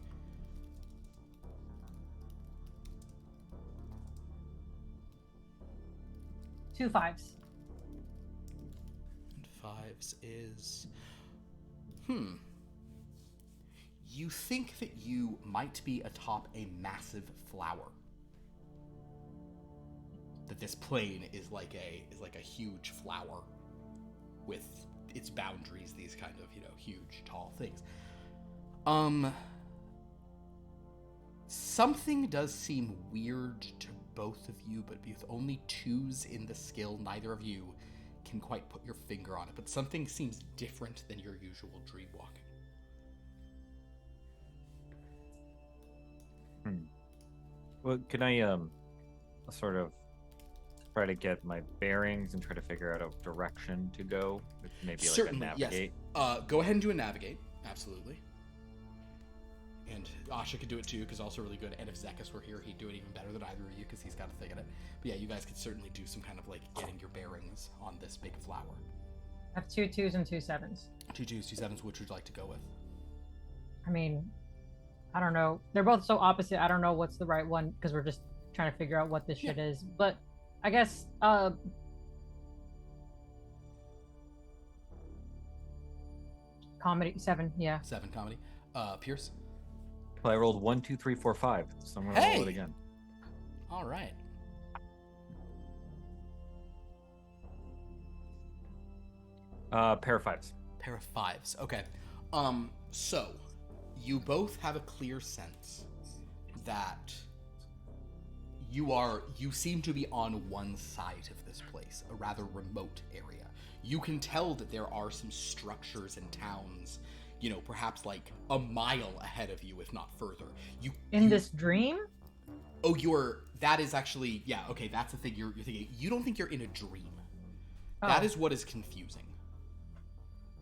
2 5s. And 5s is... You think that you might be atop a massive flower. That this plain is like a huge flower with its boundaries, these kind of, huge, tall things. Something does seem weird to both of you, but with only 2s in the skill, neither of you can quite put your finger on it, but something seems different than your usual dream walking. Well, can I sort of try to get my bearings and try to figure out a direction to go? Maybe like Certainly, a navigate. Yes. Go ahead and do a navigate. Absolutely. And Asha could do it too, because also really good. And if Zekas were here, he'd do it even better than either of you, because he's got a thing in it. But yeah, you guys could certainly do some kind of like getting your bearings on this big flower. I have 2 2s and 2 7s. 2 2s, 2 7s. Which would you like to go with? I mean, I don't know. They're both so opposite. I don't know what's the right one because we're just trying to figure out what this shit is. But I guess comedy 7. Yeah. 7 comedy. Pierce. Well, I rolled 1, 2, 3, 4, 5. So I'm gonna roll it again. All right. Pair of 5s. Pair of 5s. Okay. So you both have a clear sense that you seem to be on one side of this place, a rather remote area. You can tell that there are some structures and towns, perhaps like a mile ahead of you, if not further. This dream? Oh, that is actually, yeah, okay, that's the thing you're thinking. You don't think you're in a dream. Oh. That is what is confusing.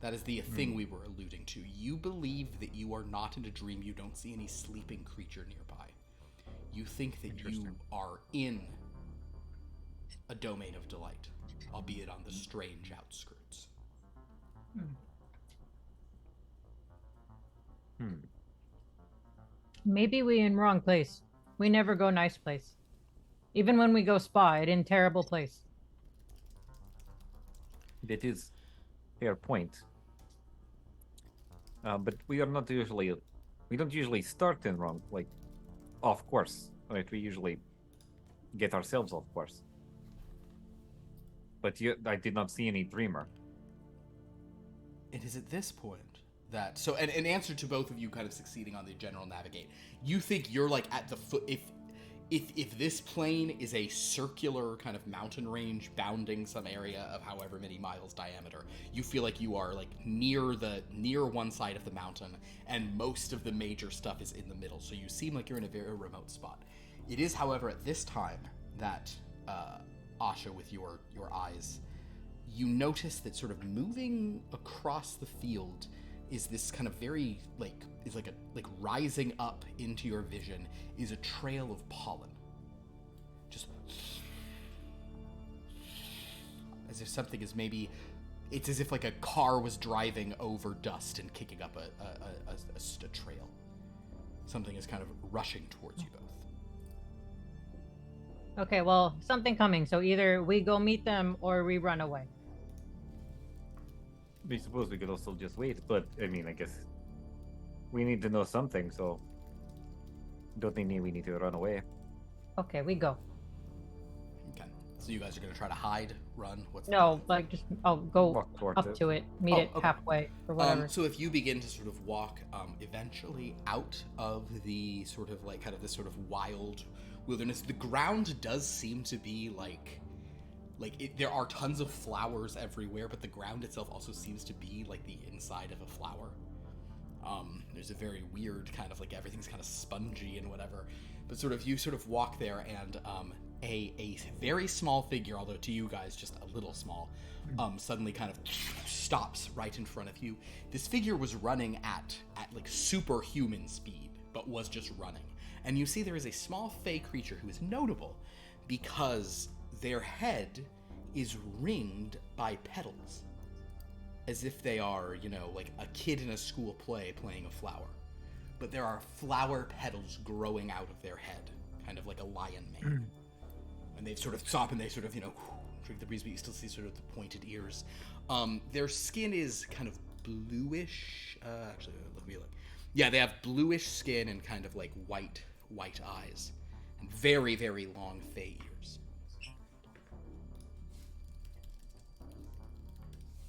That is the thing we were alluding to. You believe that you are not in a dream. You don't see any sleeping creature nearby. You think that you are in a domain of delight, albeit on the strange outskirts. Maybe we in wrong place. We never go nice place. Even when we go spa, it in terrible place. That is fair point. But we don't usually start in wrong, like, off course. Right? We usually get ourselves off course. But I did not see any dreamer. It is at this point that... So, and in answer to both of you kind of succeeding on the general navigate, you think you're like at the foot... If this plain is a circular kind of mountain range bounding some area of however many miles diameter, you feel like you are like near one side of the mountain, and most of the major stuff is in the middle. So you seem like you're in a very remote spot. It is, however, at this time that Asha, with your eyes, you notice that sort of moving across the field is this kind of very rising up into your vision is a trail of pollen. Just as if something is it's as if like a car was driving over dust and kicking up a trail. Something is kind of rushing towards you both. Okay, well, something coming. So either we go meet them or we run away. I suppose we could also just wait, but I mean, I guess we need to know something, so don't think we need to run away. Okay, we go. Okay, so you guys are gonna try to hide, run? Go go up to it, meet it halfway or whatever. So if you begin to sort of walk, eventually out of the sort of like kind of this sort of wild wilderness, the ground does seem to be there are tons of flowers everywhere, but the ground itself also seems to be like the inside of a flower. There's a very weird kind of like everything's kind of spongy and whatever, but you walk there, and a very small figure, although to you guys just a little small, suddenly kind of stops right in front of you. This figure was running at like superhuman speed, but was just running. And you see there is a small fey creature who is notable because their head is ringed by petals. As if they are, you know, like a kid in a school play playing a flower. But there are flower petals growing out of their head, kind of like a lion mane. And they sort of stop and they sort of, you know, drink the breeze, but you still see sort of the pointed ears. Their skin is kind of bluish. Actually, let me look. Yeah, they have bluish skin and kind of like white eyes. And very, very long fey ears.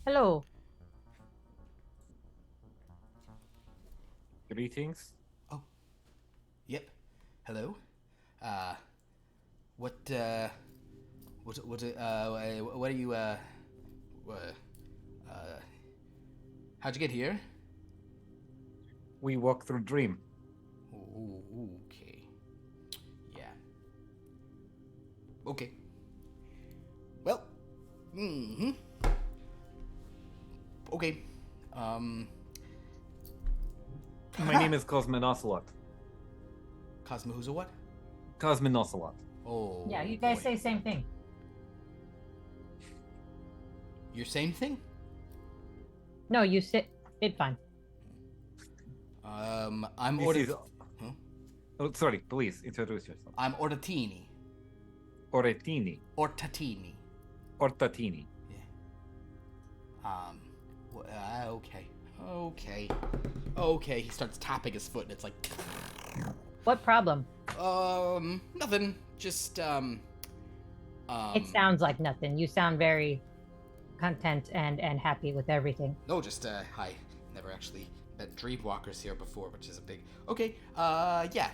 Hello. Greetings. Oh. Yep. Hello. What are you, how'd you get here? We walk through Dream. Ooh, okay. Yeah. Okay. Well. Okay. My name is Cosmin Ocelot. Cosmo, who's a what? Cosmin Ocelot. Oh. Yeah, you guys boy. say same thing. Your same thing? No, you sit. It's fine. I'm This is- Huh? Oh, sorry, please introduce yourself. I'm Ortatini. Oretini. Ortatini. Ortatini. Okay. He starts tapping his foot, and it's like, What problem? nothing. Just It sounds like nothing. You sound very content and happy with everything. No, just hi. Never actually met Dreamwalkers here before, which is a big. Okay. Yeah.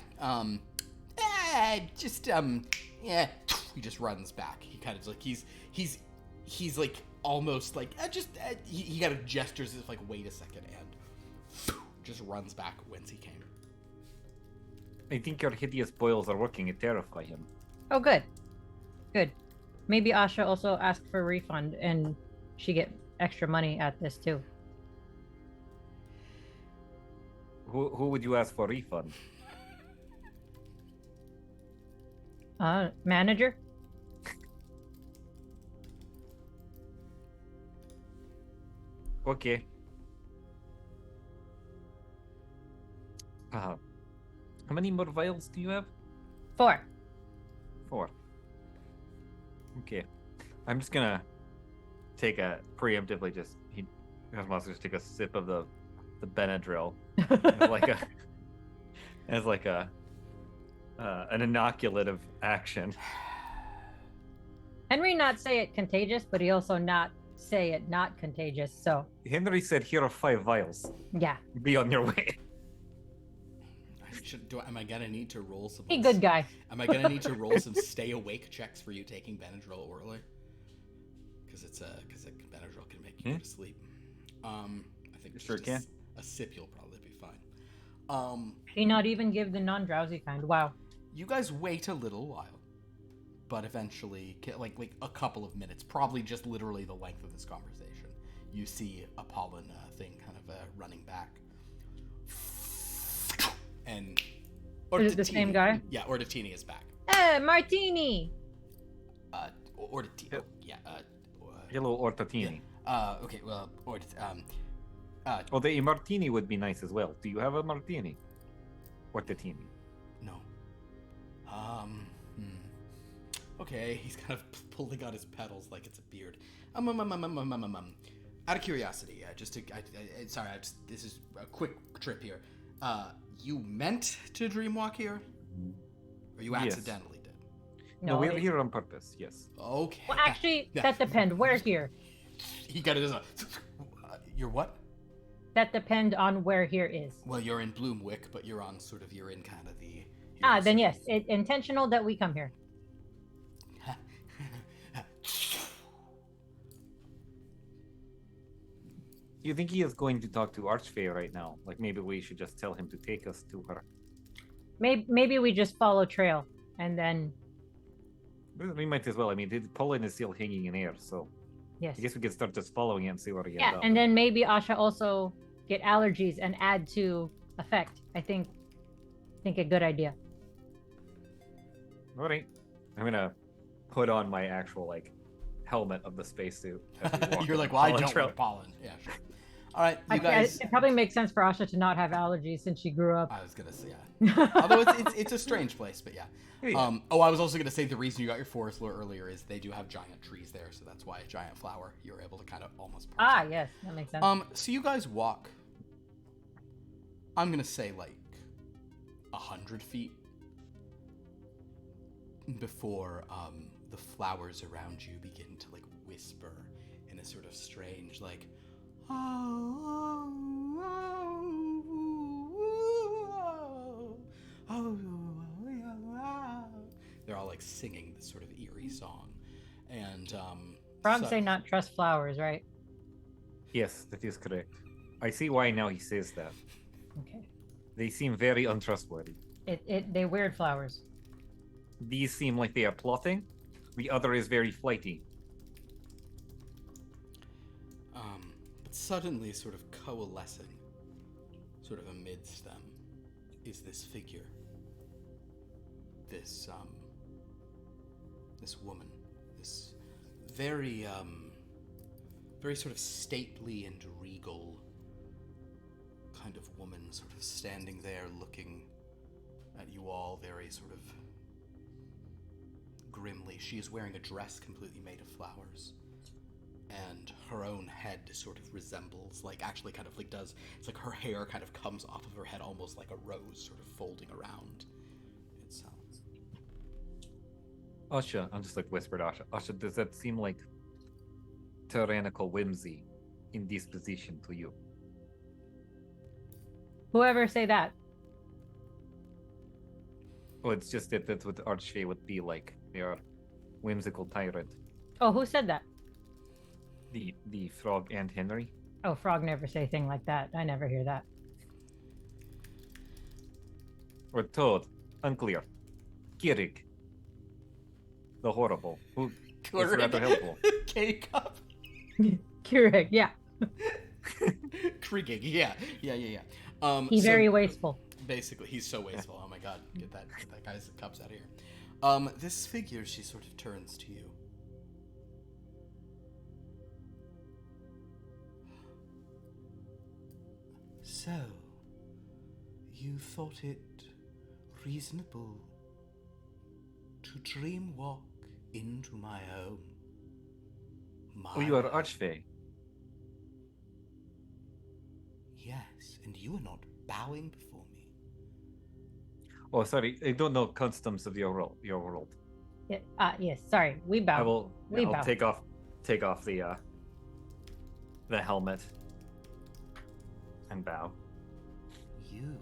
He just runs back. He kind of like he's like almost like he kind of gestures as if like wait a second and just runs back whence he came. I think your hideous boils are working. It terrify him. Oh, good. Good. Maybe Asha also asked for a refund and she get extra money at this too. Who would you ask for a refund? Manager? Okay. How many more vials do you have? 4. 4. Okay. I'm just gonna take a preemptively Cosmos just take a sip of the Benadryl as like an inoculative action. Henry not say it contagious, but he also not say it not contagious, so Henry said, "Here are 5 vials. yeah. Be on your way." Am I gonna need to roll some? He good guy. Am I gonna need to roll some stay awake checks for you taking Benadryl orally? Because Benadryl can make you go to sleep. I think You sure can. A sip, you'll probably be fine. He not even give the non-drowsy kind. Wow. You guys wait a little while, but eventually, like a couple of minutes, probably just literally the length of this conversation, you see a pollen thing kind of running back. And Is it the same guy? Yeah, Ortatini is back. Martini! Ortatini. Yeah. Hello, Ortatini. Okay. Well, Oh, the martini would be nice as well. Do you have a martini? Ortatini. No. Okay, he's kind of pulling out his petals like it's a beard. Out of curiosity, sorry, this is a quick trip here. You meant to dreamwalk here? Or you accidentally did? No, we're here on purpose, yes. Okay. Well, actually, that depends. We're here. He got it as a... You're what? That depends on where here is. Well, you're in Bloomwick, but you're in kind of the... Then yes. It's intentional that we come here. You think he is going to talk to Archfey right now? Like maybe we should just tell him to take us to her. Maybe we just follow trail and then We might as well. I mean, the pollen is still hanging in air, so Yes. I guess we could start just following it and see where we end Yeah, up. and then maybe Asha also get allergies and add to effect. I think a good idea. All right, I'm gonna put on my actual like helmet of the spacesuit. as we walk You're on like, the well, I pollen don't trail. want pollen. Yeah, sure. All right, you guys. It probably makes sense for Asha to not have allergies since she grew up. I was gonna say, yeah. Although it's a strange place, but yeah. Yeah. I was also gonna say the reason you got your forest lore earlier is they do have giant trees there, so that's why a giant flower you were able to kind of almost. Yes, that makes sense. So you guys walk. I'm gonna say like 100 feet before the flowers around you begin to like whisper in a sort of strange like. They're all like singing this sort of eerie song, and Frogs say not trust flowers, right? Yes, that is correct. I see why now he says that. Okay. They seem very untrustworthy. They weird flowers. These seem like they are plotting. The other is very flighty. But suddenly, sort of coalescing, sort of amidst them, is this figure. This woman, this very sort of stately and regal kind of woman, sort of standing there looking at you all very sort of grimly. She is wearing a dress completely made of flowers, and her own head sort of resembles, like actually kind of like does, it's like her hair kind of comes off of her head almost like a rose sort of folding around itself. Asha, I'm just like whispered Asha. Asha, does that seem like tyrannical whimsy in disposition to you? Whoever say that. Oh, it's just that that's what Archfey would be like. They are whimsical tyrant. Oh, who said that? The frog and Henry. Oh, Frog never say a thing like that. I never hear that. Or Toad. Unclear. Kirik. The horrible. Who was rather helpful. K-Cup. Keurig, yeah. Kriegig, yeah. He's very wasteful. Basically, he's so wasteful. Oh my god, get that guy's cups out of here. This figure, she sort of turns to you. So, you thought it reasonable to dream walk into my home? Oh, you are Archfey. Yes, and you are not bowing before me. Oh, sorry. I don't know customs of your world. Yeah, yes, sorry. We bow. I will. We I'll bow. take off the helmet and bow. You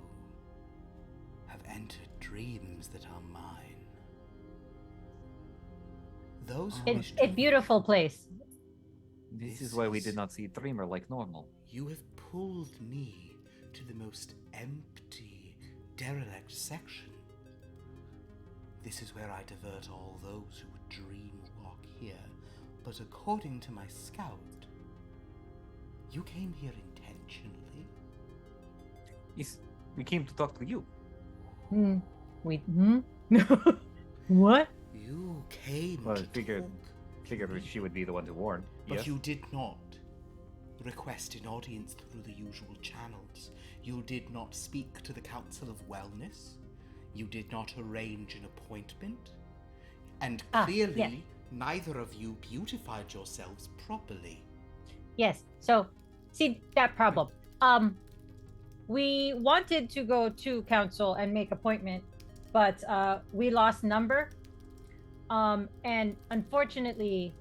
have entered dreams that are mine. Those who wish It's to... a beautiful place. This is why we did not see Dreamer like normal. You have pulled me to the most empty, derelict section. This is where I divert all those who would dream walk here. But according to my scout, you came here intentionally. Yes, we came to talk to you. What? You came Well, to I figured talk to me. she would be the one to warn. But Yes. you did not request an audience through the usual channels. You did not speak to the Council of Wellness. You did not arrange an appointment. And clearly, yes. neither of you beautified yourselves properly. Yes. So, see that problem. We wanted to go to council and make appointment, but we lost number. And unfortunately,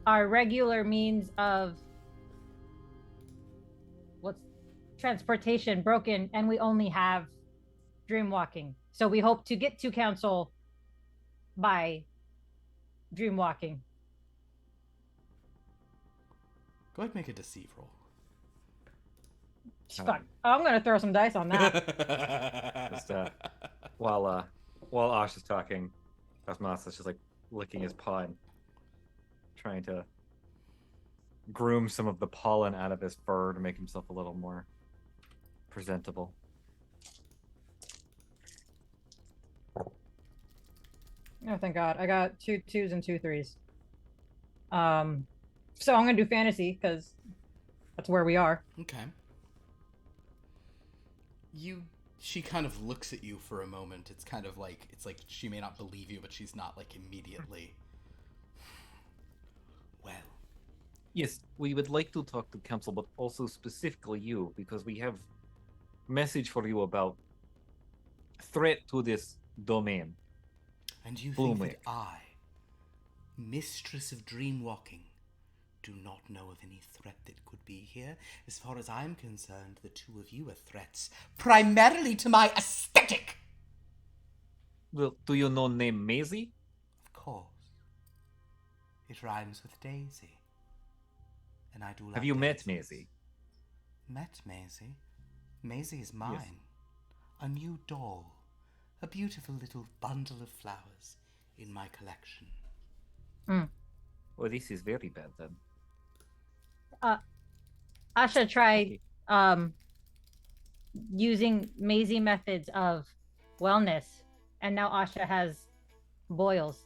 our regular means of transportation broken, and we only have dream walking. So we hope to get to council by dream walking. Go ahead and make a deceive roll. Fuck. I'm gonna throw some dice on that. Just, while Ash is talking, Asmasa's just like, licking his paw and trying to groom some of the pollen out of his fur to make himself a little more presentable. Oh, thank God. I got 2 2s and 2 3s. So I'm going to do fantasy because that's where we are. Okay. She kind of looks at you for a moment. It's kind of like, it's like she may not believe you, but she's not like immediately. Well. Yes, we would like to talk to council, but also specifically you, because we have message for you about threat to this domain. And you think that I, mistress of dreamwalking, do not know of any threat that could be here? As far as I'm concerned, the two of you are threats, primarily to my aesthetic! Well, do you know name Maisie? Of course. It rhymes with Daisy. And I do love Have you met daisies. Maisie? Met Maisie? Maisie is mine. Yes. A new doll. A beautiful little bundle of flowers in my collection. Well, this is very bad then. Asha tried using Maisie methods of wellness, and now Asha has boils.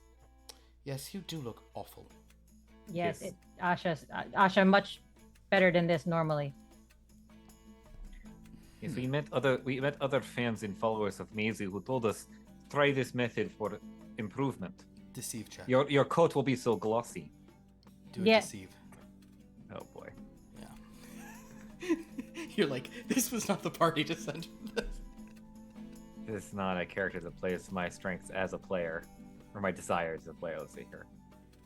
Yes, you do look awful. Yes, Asha much better than this normally. Yes, we met other fans and followers of Maisie who told us try this method for improvement. Deceive check. Your coat will be so glossy. Do a deceive. Oh boy. Yeah. You're like, this was not the party to send for this. This is not a character that plays my strengths as a player, or my desires as a player. Let's see here.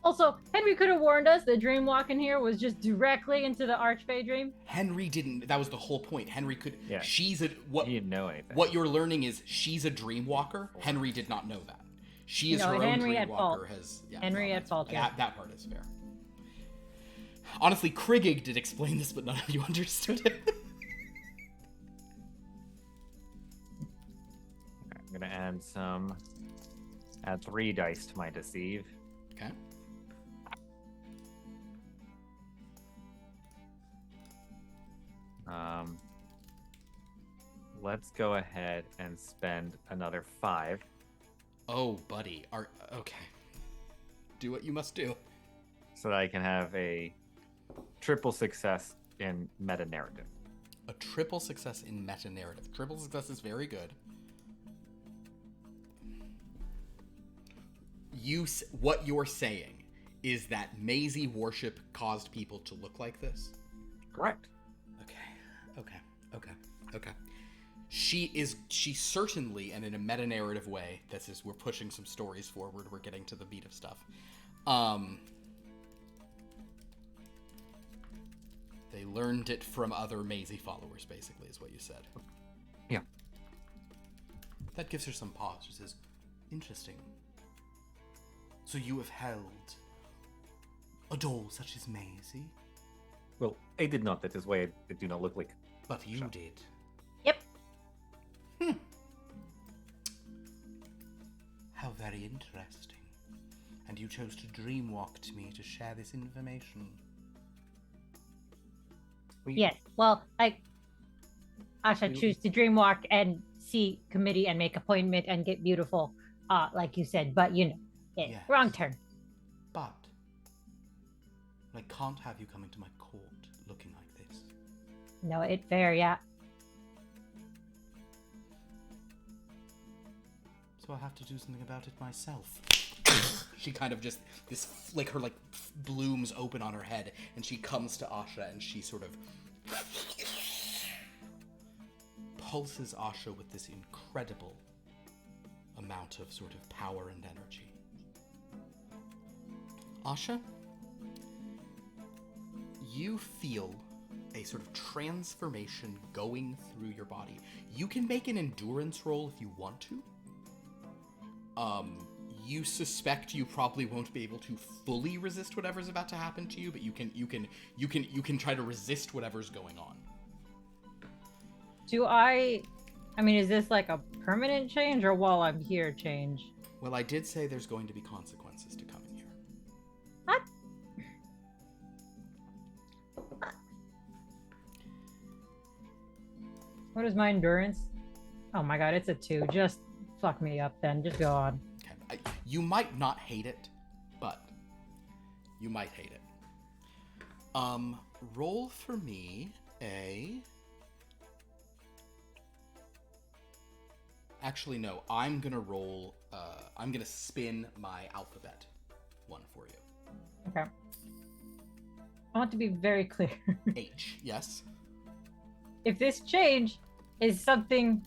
Also, Henry could have warned us that dream walking here was just directly into the Archfey dream. Henry didn't. That was the whole point. Henry could. Yeah. She's a what? He didn't know anything. What you're learning is she's a dream walker. Henry did not know that. She is her own Henry dream at walker. fault. Yeah, Henry at fault. That part is fair. Honestly, Kriggig did explain this, but none of you understood it. I'm gonna add 3 dice to my deceive. Okay. Let's go ahead and spend another 5. Oh, buddy. Okay. Do what you must do. So that I can have a triple success in meta narrative. A triple success in meta narrative. Triple success is very good. What you're saying is that Maisie worship caused people to look like this? Correct. Okay. She certainly, and in a meta-narrative way, this is, we're pushing some stories forward, we're getting to the beat of stuff. They learned it from other Maisie followers, basically, is what you said. Yeah. That gives her some pause. She says, interesting. So you have held a doll such as Maisie? Well, I did not. That is why I do not look like. But you did. Yep. How very interesting. And you chose to dreamwalk to me to share this information. Yes. Well, Asha choose to dreamwalk and see committee and make appointment and get beautiful, like you said. But yes. Wrong turn. But I can't have you coming to my court looking like this. No, it fair, yeah. So I'll have to do something about it myself. She kind of just, her blooms open on her head, and she comes to Asha, and she sort of pulses Asha with this incredible amount of sort of power and energy. Asha, you feel a sort of transformation going through your body. You can make an endurance roll if you want to. You suspect you probably won't be able to fully resist whatever's about to happen to you, but you can try to resist whatever's going on. Is this like a permanent change or while I'm here change? Well, I did say there's going to be consequences to come What is my endurance? Oh my god, it's a 2. Just fuck me up then. Just go on. Okay. You might not hate it, but you might hate it. Roll for me a... Actually, no. I'm gonna roll... I'm gonna spin my alphabet one for you. Okay. I want to be very clear. H, yes? If this change is something...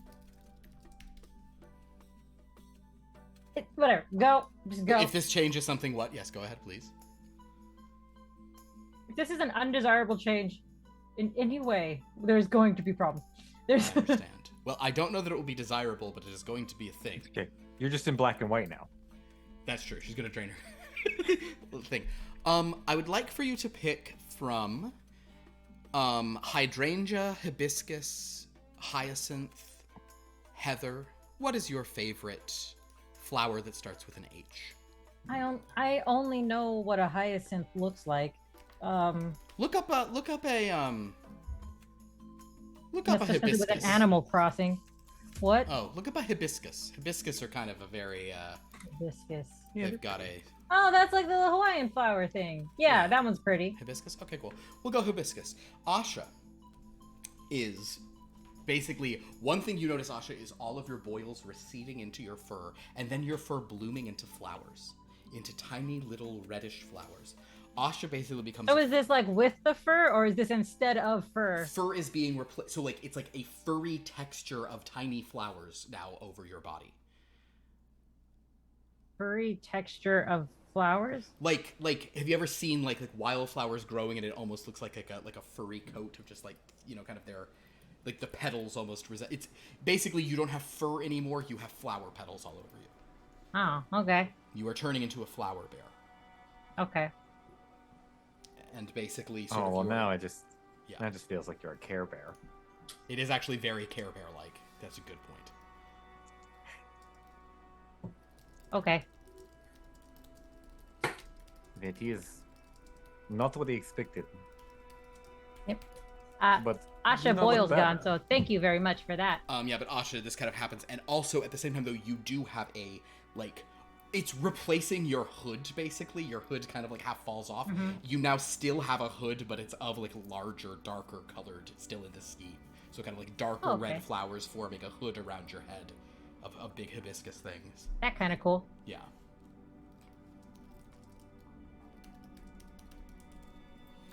whatever. Go. Just go. If this change is something what? Yes, go ahead, please. If this is an undesirable change in any way, there's going to be problems. There's... I understand. Well, I don't know that it will be desirable, but it is going to be a thing. Okay. You're just in black and white now. That's true. She's going to drain her. Little thing. I would like for you to pick from hydrangea, hibiscus, hyacinth, heather. What is your favorite flower that starts with an H? I only know what a hyacinth looks like. Look up a hibiscus. With an Animal Crossing. What? Oh, look up a hibiscus. Hibiscus are kind of a very Hibiscus. they've got a Oh, that's like the little Hawaiian flower thing. Yeah, that one's pretty. hibiscus. Okay, cool. We'll go hibiscus. Asha is basically one thing you notice, Asha, is all of your boils receding into your fur, and then your fur blooming into flowers, into tiny little reddish flowers. Asha basically becomes... So is this like with the fur, or is this instead of fur? Fur is being replaced. So like it's like a furry texture of tiny flowers now over your body. Furry texture of flowers? Like have you ever seen like wildflowers growing and it almost looks like a furry coat of just like, you know, kind of their, like the petals almost it's basically you don't have fur anymore, you have flower petals all over you. Oh, okay. You are turning into a flower bear. Okay. And basically now it just feels like you're a Care Bear. It is actually very Care Bear like. That's a good point. Okay. It is not what they expected. Yep. But Asha Boyle's gone, so thank you very much for that. Yeah, but Asha, this kind of happens, and also at the same time though, you do have a it's replacing your hood, basically. Your hood kind of like half falls off. Mm-hmm. You now still have a hood, but it's of like larger, darker colored, still in the scheme. So kind of like darker red flowers forming a hood around your head of big hibiscus things. That kind of cool. Yeah.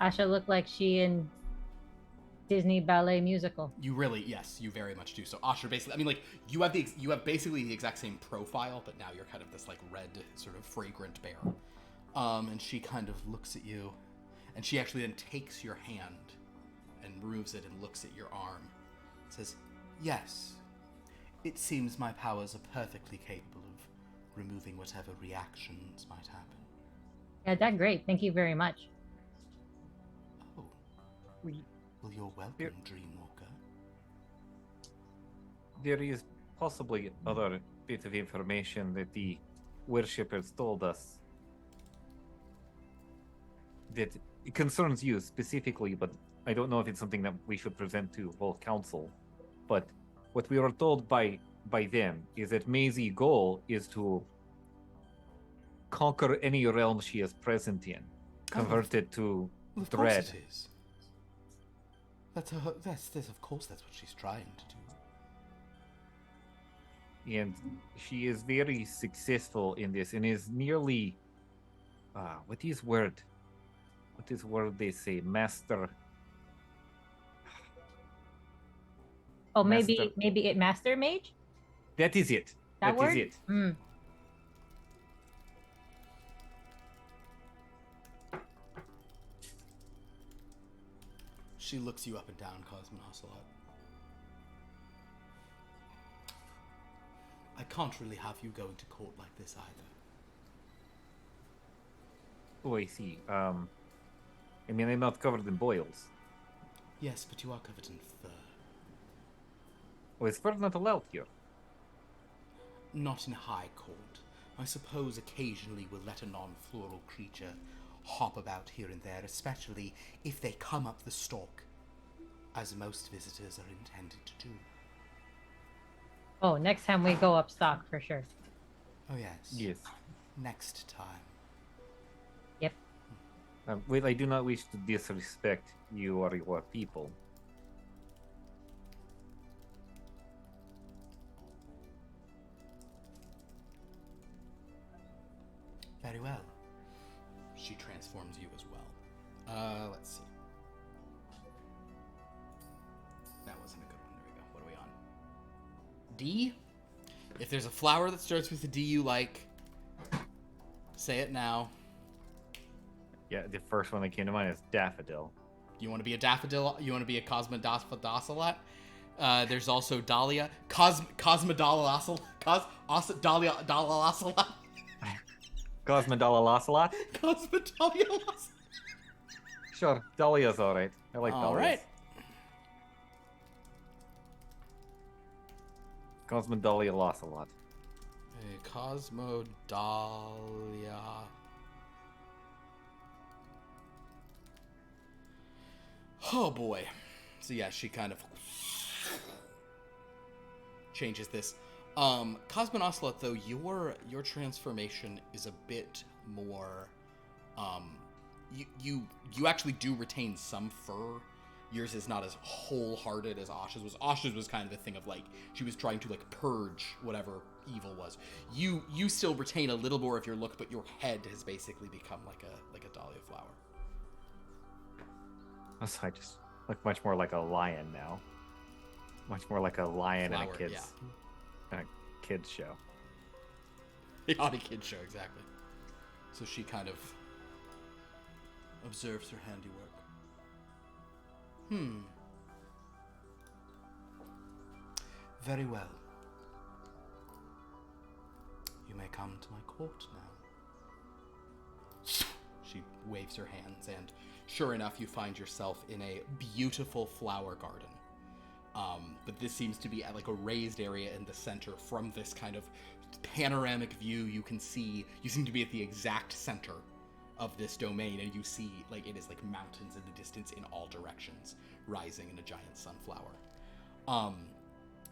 Asha looked like she in Disney ballet musical. You really, yes, you very much do. So Asha basically, I mean, like you have basically the exact same profile, but now you're kind of this like red, sort of fragrant bear. And she kind of looks at you, and she actually then takes your hand and moves it and looks at your arm. Says, "Yes, it seems my powers are perfectly capable of removing whatever reactions might happen." Yeah, that's great. Thank you very much. Oh. Well, you're welcome, Dreamwalker. There is possibly other bit of information that the worshippers told us that it concerns you specifically, but I don't know if it's something that we should present to whole council. But what we were told by them is that Maisie's goal is to conquer any realm she is present in, convert it to Torrret. That's of course that's what she's trying to do. And she is very successful in this, and is nearly what is word they say, master. Oh, maybe it master mage? That is it. That word? Is it. Mm. She looks you up and down, Cosmo Hasselot. I can't really have you going to court like this either. Oh, I see. I mean, I'm not covered in boils. Yes, but you are covered in fur. Oh, is fur not allowed here? Not in high court. I suppose occasionally we'll let a non-floral creature hop about here and there, especially if they come up the stalk, as most visitors are intended to do. Oh, next time we go up stock for sure. Oh, yes. Yes. Next time. Yep. Well, I do not wish to disrespect you or your people. Very well. She transforms you as well. Let's see. That wasn't a good one. There we go. What are we on? D? If there's a flower that starts with a D you like, say it now. Yeah, the first one that came to mind is daffodil. You want to be a daffodil? You want to be a cosmodactyl? There's also dahlia. Cosmodactyl. Dahlia. Cosmodollar Cosmodactyl. Sure, dahlia's alright. I like dahlias. Alright. Cosmodalia Losalot. A Cosmodalia. Oh boy. So yeah, she kind of changes this. Cosmonautilus, though, your transformation is a bit more. You actually do retain some fur. Yours is not as wholehearted as Asha's was. Asha's was kind of a thing of like she was trying to like purge whatever evil was. You still retain a little more of your look, but your head has basically become like a dahlia flower. So I just look much more like a lion now. Much more like a lion in a kid's show. On a kid's show, exactly. So she kind of observes her handiwork. Very well. You may come to my court now. She waves her hands, and sure enough, you find yourself in a beautiful flower garden. But this seems to be at like a raised area in the center. From this kind of panoramic view, you seem to be at the exact center of this domain, and you see like it is like mountains in the distance in all directions, rising in a giant sunflower.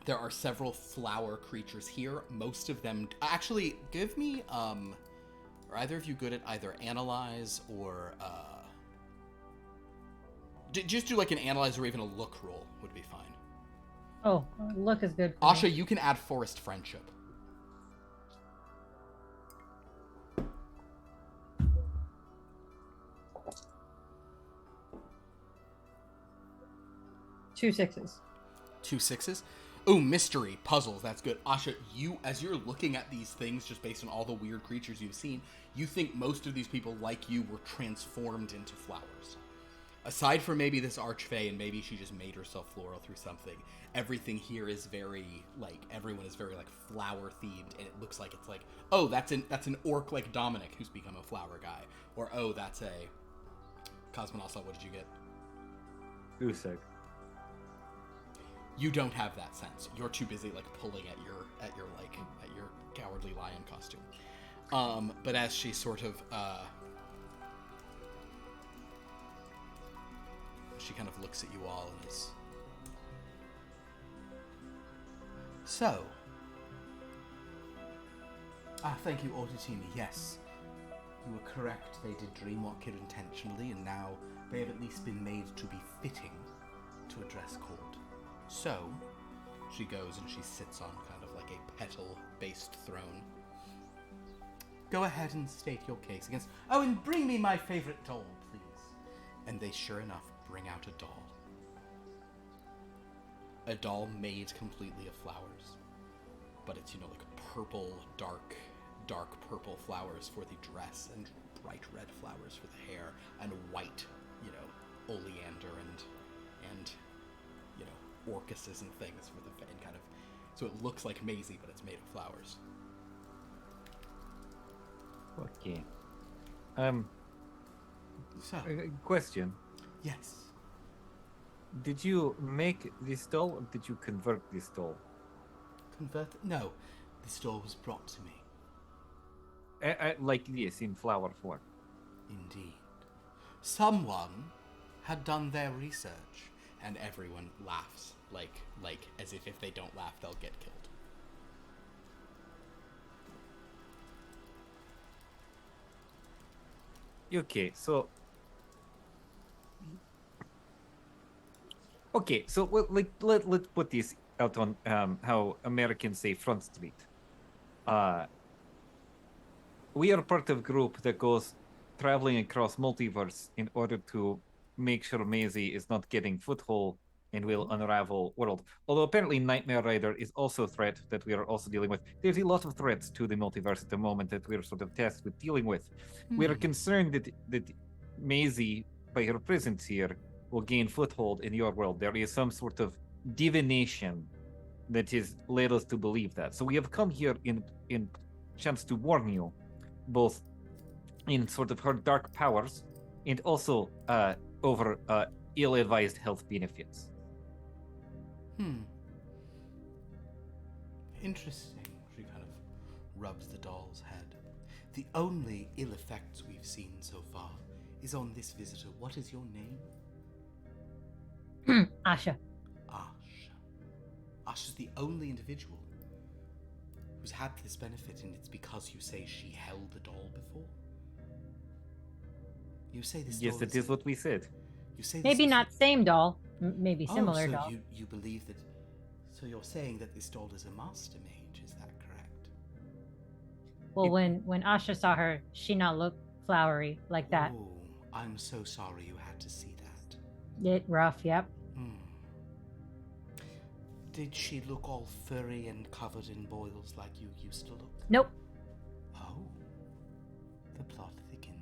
There are several flower creatures here. Most of them actually give me are either of you good at either analyze or just do like an analyze or even a look roll would be fine. Oh, look is good. Asha, you can add forest friendship. Two sixes. 2 6s. Oh, mystery, puzzles, that's good. Asha, you, as you're looking at these things, just based on all the weird creatures you've seen, you think most of these people, like you, were transformed into flowers. Aside from maybe this archfey, and maybe she just made herself floral through something, everything here is very, like, everyone is very, like, flower-themed, and it looks like it's like, oh, that's an orc like Dominic who's become a flower guy. Or, oh, that's a... Cosmonautilus, what did you get? Usig. You don't have that sense. You're too busy like pulling at your cowardly lion costume. But as she sort of she kind of looks at you all and is so. Thank you, Auditini. Yes, you were correct. They did dreamwalk here intentionally, and now they have at least been made to be fitting to a dress code. So, she goes and she sits on kind of like a petal-based throne. Go ahead and state your case against... Oh, and bring me my favorite doll, please. And they, sure enough, bring out a doll. A doll made completely of flowers. But it's, like purple, dark purple flowers for the dress, and bright red flowers for the hair, and white, oleander and orchises and things for the and kind of, so it looks like Maisie, but it's made of flowers. Okay. So, question. yes. Did you make this doll, or did you convert this doll? No, this doll was brought to me. Like this, in flower form. Indeed. Someone had done their research, and everyone laughs, like as if they don't laugh, they'll get killed. Okay, so well, let's put this out on how Americans say Front Street. We are part of a group that goes traveling across multiverse in order to make sure Maisie is not getting foothold and will unravel world. Although apparently Nightmare Rider is also a threat that we are also dealing with. There's a lot of threats to the multiverse at the moment that we're sort of tasked with dealing with. We are concerned that Maisie, by her presence here, will gain foothold in your world. There is some sort of divination that has led us to believe that. So we have come here in chance to warn you, both in sort of her dark powers and also over ill-advised health benefits. Interesting. She kind of rubs the doll's head. The only ill effects we've seen so far is on this visitor. What is your name? Asha. Asha. Asha's the only individual who's had this benefit, and it's because you say she held the doll before? You say this Yes, doll that is what we said. You say this Maybe is- not same doll. Maybe similar so doll. you believe that... So you're saying that this doll is a master mage, is that correct? Well, when Asha saw her, she not look flowery like that. Oh, I'm so sorry you had to see that. It rough, yep. Did she look all furry and covered in boils like you used to look? Nope. Oh. The plot thickens.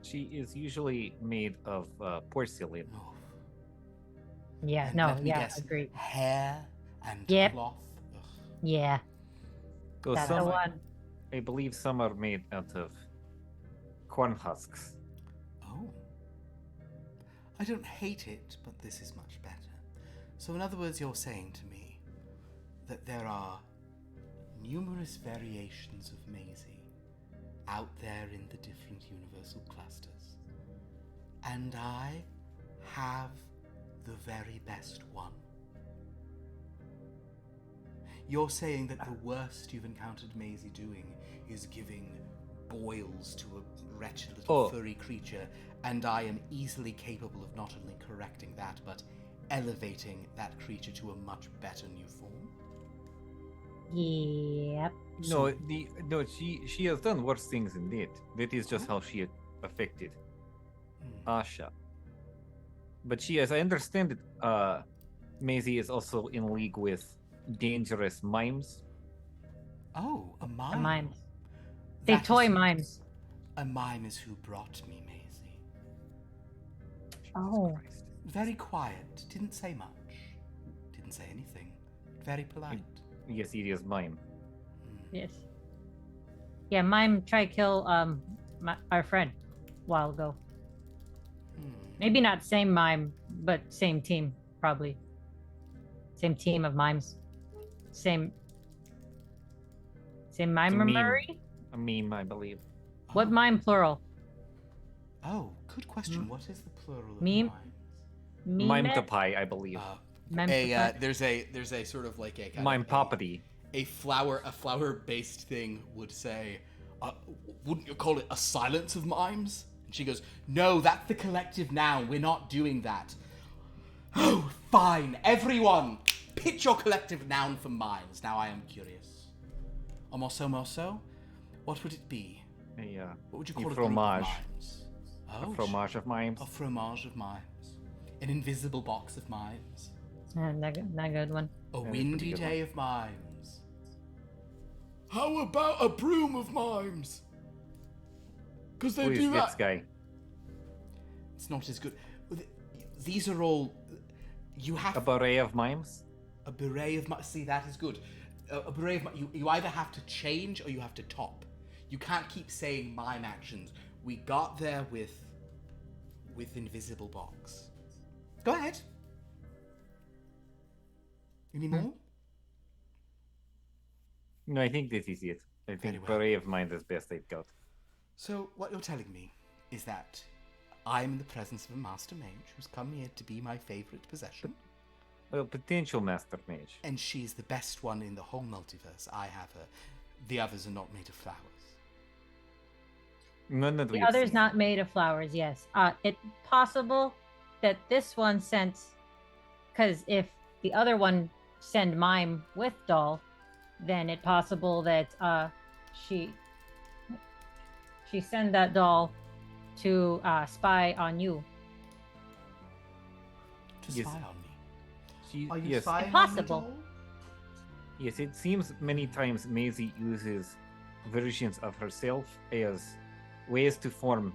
She is usually made of porcelain. Oh. Yeah, And no, let me yeah, guess, agreed. hair and Yep. cloth. Ugh. Yeah, So that's some, the one. I believe some are made out of corn husks. Oh. I don't hate it, but this is much better. So in other words, you're saying to me that there are numerous variations of Maisie out there in the different universal clusters. And I have the very best one. You're saying that the worst you've encountered Maisie doing is giving boils to a wretched little furry creature, and I am easily capable of not only correcting that, but elevating that creature to a much better new form? Yep. No, she has done worse things indeed. That is just how she affected Asha. But she, as I understand it, Maisie is also in league with dangerous mimes. Oh, a mime. The mimes. They That toy is- mimes. A mime is who brought me Maisie. Oh. Christ. Very quiet, didn't say much. Didn't say anything. Very polite. Yes, it is mime. Yes. Yeah, mime tried to kill our friend a while ago. Maybe not same mime, but same team, probably. Same team of mimes. Same mime, meme. Murray? A meme, I believe. What mime plural? Oh, good question. What is the plural of Meme? mimes? Mime to pie, I believe. There's a sort of like a kind Mime of poppity. a flower based thing would say, wouldn't you call it a silence of mimes? And she goes, no, that's the collective noun. We're not doing that. Oh, fine. Everyone, pitch your collective noun for mimes. Now I am curious. Mosso, what would it be? What would you call a group of fromage. mimes? Oh, A fromage of mimes. a fromage of mimes. An invisible box of mimes. Not a good one. A pretty windy good day of mimes. How about a broom of mimes? Because they Who is do this that. guy? It's not as good. These are all. You have A beret of mimes? a beret of mimes. See, that is good. A beret of you either have to change or you have to top. You can't keep saying mime actions. We got there with invisible box. Go ahead. Any more? No, I think this is it. I Very think well. beret of mine is best I've got. So, what you're telling me is that I'm in the presence of a master mage who's come here to be my favorite possession, Well, potential master mage. and she's the best one in the whole multiverse. I have her. The others are not made of flowers. None that we The have other's seen. not made of flowers, yes. It's possible that this one sent, because if the other one send mime with doll, then it's possible that she send that doll to spy on you. To Yes. spy on me. She, Are you yes, spying on me, Possible. doll? yes. It seems many times Maisie uses versions of herself as ways to form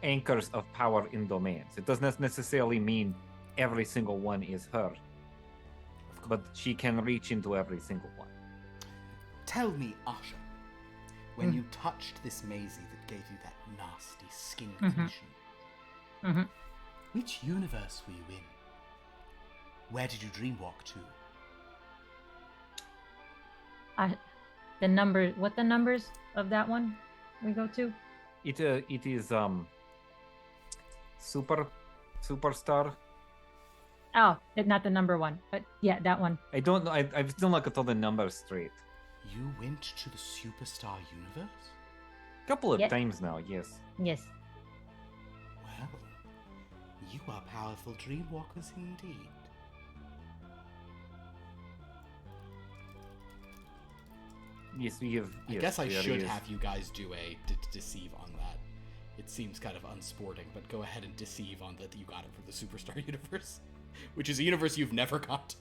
anchors of power in domains. It does not necessarily mean every single one is her, but she can reach into every single one. Tell me, Asha, when you touched this Maisie that gave you that nasty skin condition, which universe were you in? Where did you dreamwalk to? The number. What the numbers of that one we go to? It is superstar. Oh, not the number one, but yeah, that one. I don't know. I've still not got all the numbers straight. You went to the Superstar universe? A couple of Yes. times now. Yes. Yes. Well, you are powerful dreamwalkers indeed. Yes, we have. I Yes, guess I there should is. have you guys do a deceive on that. It seems kind of unsporting, but go ahead and deceive on that you got it from the Superstar universe, which is a universe you've never gone to.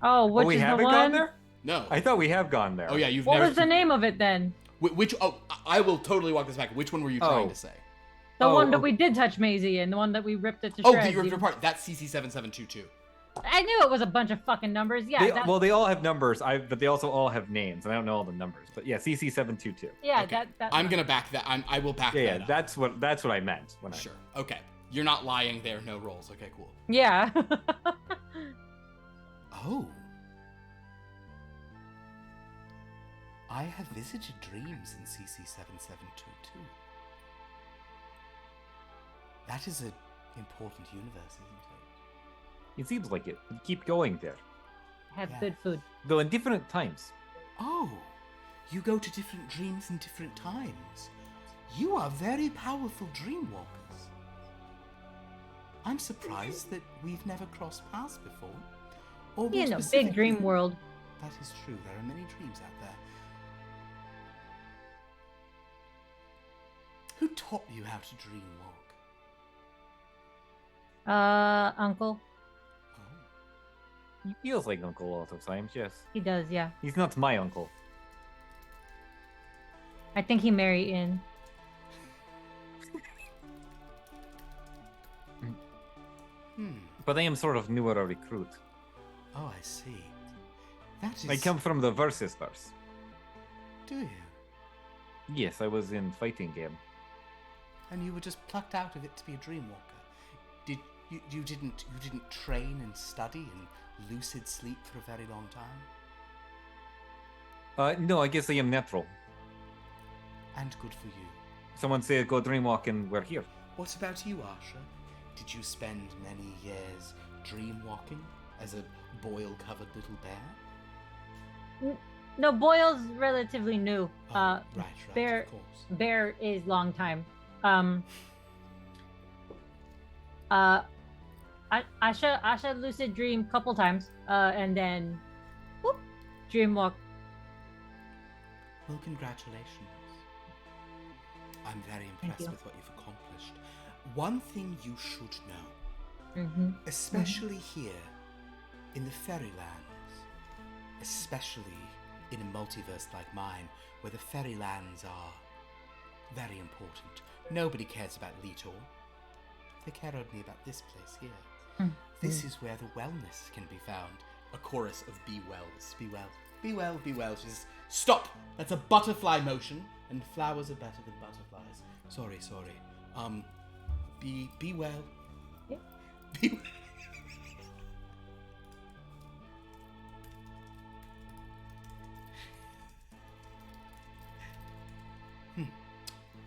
Oh, which we is the haven't one? gone there. No. I thought we have gone there. Oh yeah, you've What never. was the name of it then? Which? Oh, I will totally walk this back. Which one were you trying Oh. to say? The Oh, one that oh. we did touch Maisie in, the one that we ripped it to Oh, shreds. the ripped apart. That's CC7722. I knew it was a bunch of fucking numbers. Yeah. Well, they all have numbers. But they also all have names, and I don't know all the numbers. But yeah, CC722. yeah, Okay. that. I'm gonna back that. I will back Yeah, that up. that's what I meant when I. Sure. Okay. You're not lying there. No rolls. Okay, cool. Yeah. Oh. I have visited dreams in CC7722. That is an important universe, isn't it? It seems like it. Keep going there, Have Yeah. good food. though in different times. Oh, you go to different dreams in different times. You are very powerful dreamwalkers. I'm surprised that we've never crossed paths before. Or more You know, big specifically- dream world. That is true. There are many dreams out there. Who taught you how to dreamwalk? Uncle. Oh. He feels like Uncle a lot of times. Yes, He does, yeah. he's not my uncle. I think he married in. But I am sort of newer a recruit. Oh, I see. That is. I come from the Versus verse. Do you? Yes, I was in fighting game. And you were just plucked out of it to be a dreamwalker. Did you didn't train and study and lucid sleep for a very long time? No, I guess I am natural. And good for you. Someone said go dreamwalk and we're here. What about you, Arsha? Did you spend many years dreamwalking as a boil-covered little bear? No, Boyle's relatively new. Right, Bear, of course. Bear is long time. Asha lucid dream couple times, and then, whoop, dream walk. Well, congratulations. I'm very impressed you. with what you've accomplished. One thing you should know, Mm-hmm. especially here in the Fairylands, especially in a multiverse like mine, where the Fairylands are very important. Nobody cares about Litor. They care only about this place here. This is where the wellness can be found. A chorus of be wells. Be well. Be well, be well. She says, stop! That's a butterfly motion, and flowers are better than butterflies. Sorry. Be well. Yep. Be well.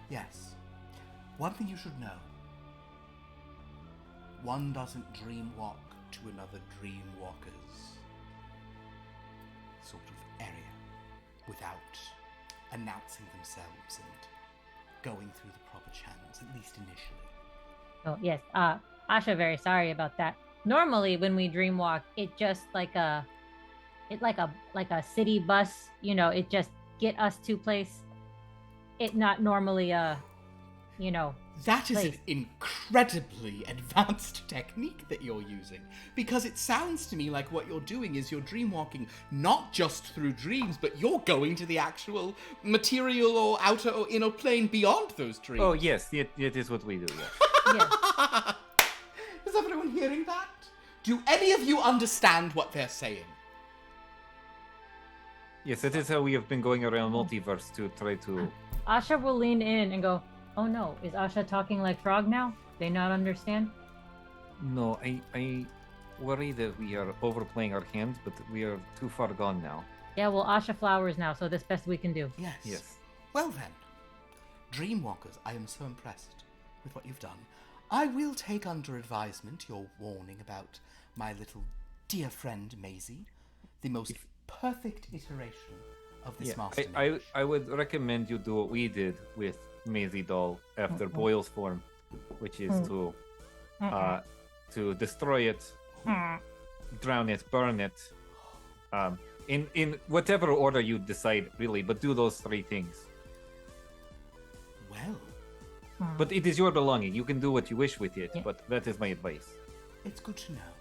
Yes. One thing you should know. One doesn't dreamwalk to another dreamwalker's sort of area without announcing themselves and going through the proper channels, at least initially. Oh yes, Asha, very sorry about that. Normally, when we dream walk, it just like a city bus. You know, it just get us to place. It not normally That is place. an incredibly advanced technique that you're using, because it sounds to me like what you're doing is you're dreamwalking not just through dreams, but you're going to the actual material or outer or inner plane beyond those dreams. Oh yes, it is what we do. Yes. Yes. Is everyone hearing that? Do any of you understand what they're saying? Yes, that is how we have been going around multiverse to try to. Asha will lean in and go, "Oh no, is Asha talking like frog now? They not understand?" No, I worry that we are overplaying our hand, but we are too far gone now. Yeah, well, Asha flowers now, so that's best we can do. Yes. Yes. Well then, Dreamwalkers, I am so impressed with what you've done. I will take under advisement your warning about my little dear friend Maisie, the most perfect iteration of this master. I would recommend you do what we did with Maisie Doll after Boyle's form, which is to destroy it, drown it, burn it, in whatever order you decide, really. But do those three things. Well, but it is your belonging. You can do what you wish with it. Yeah. But that is my advice. it's good to know.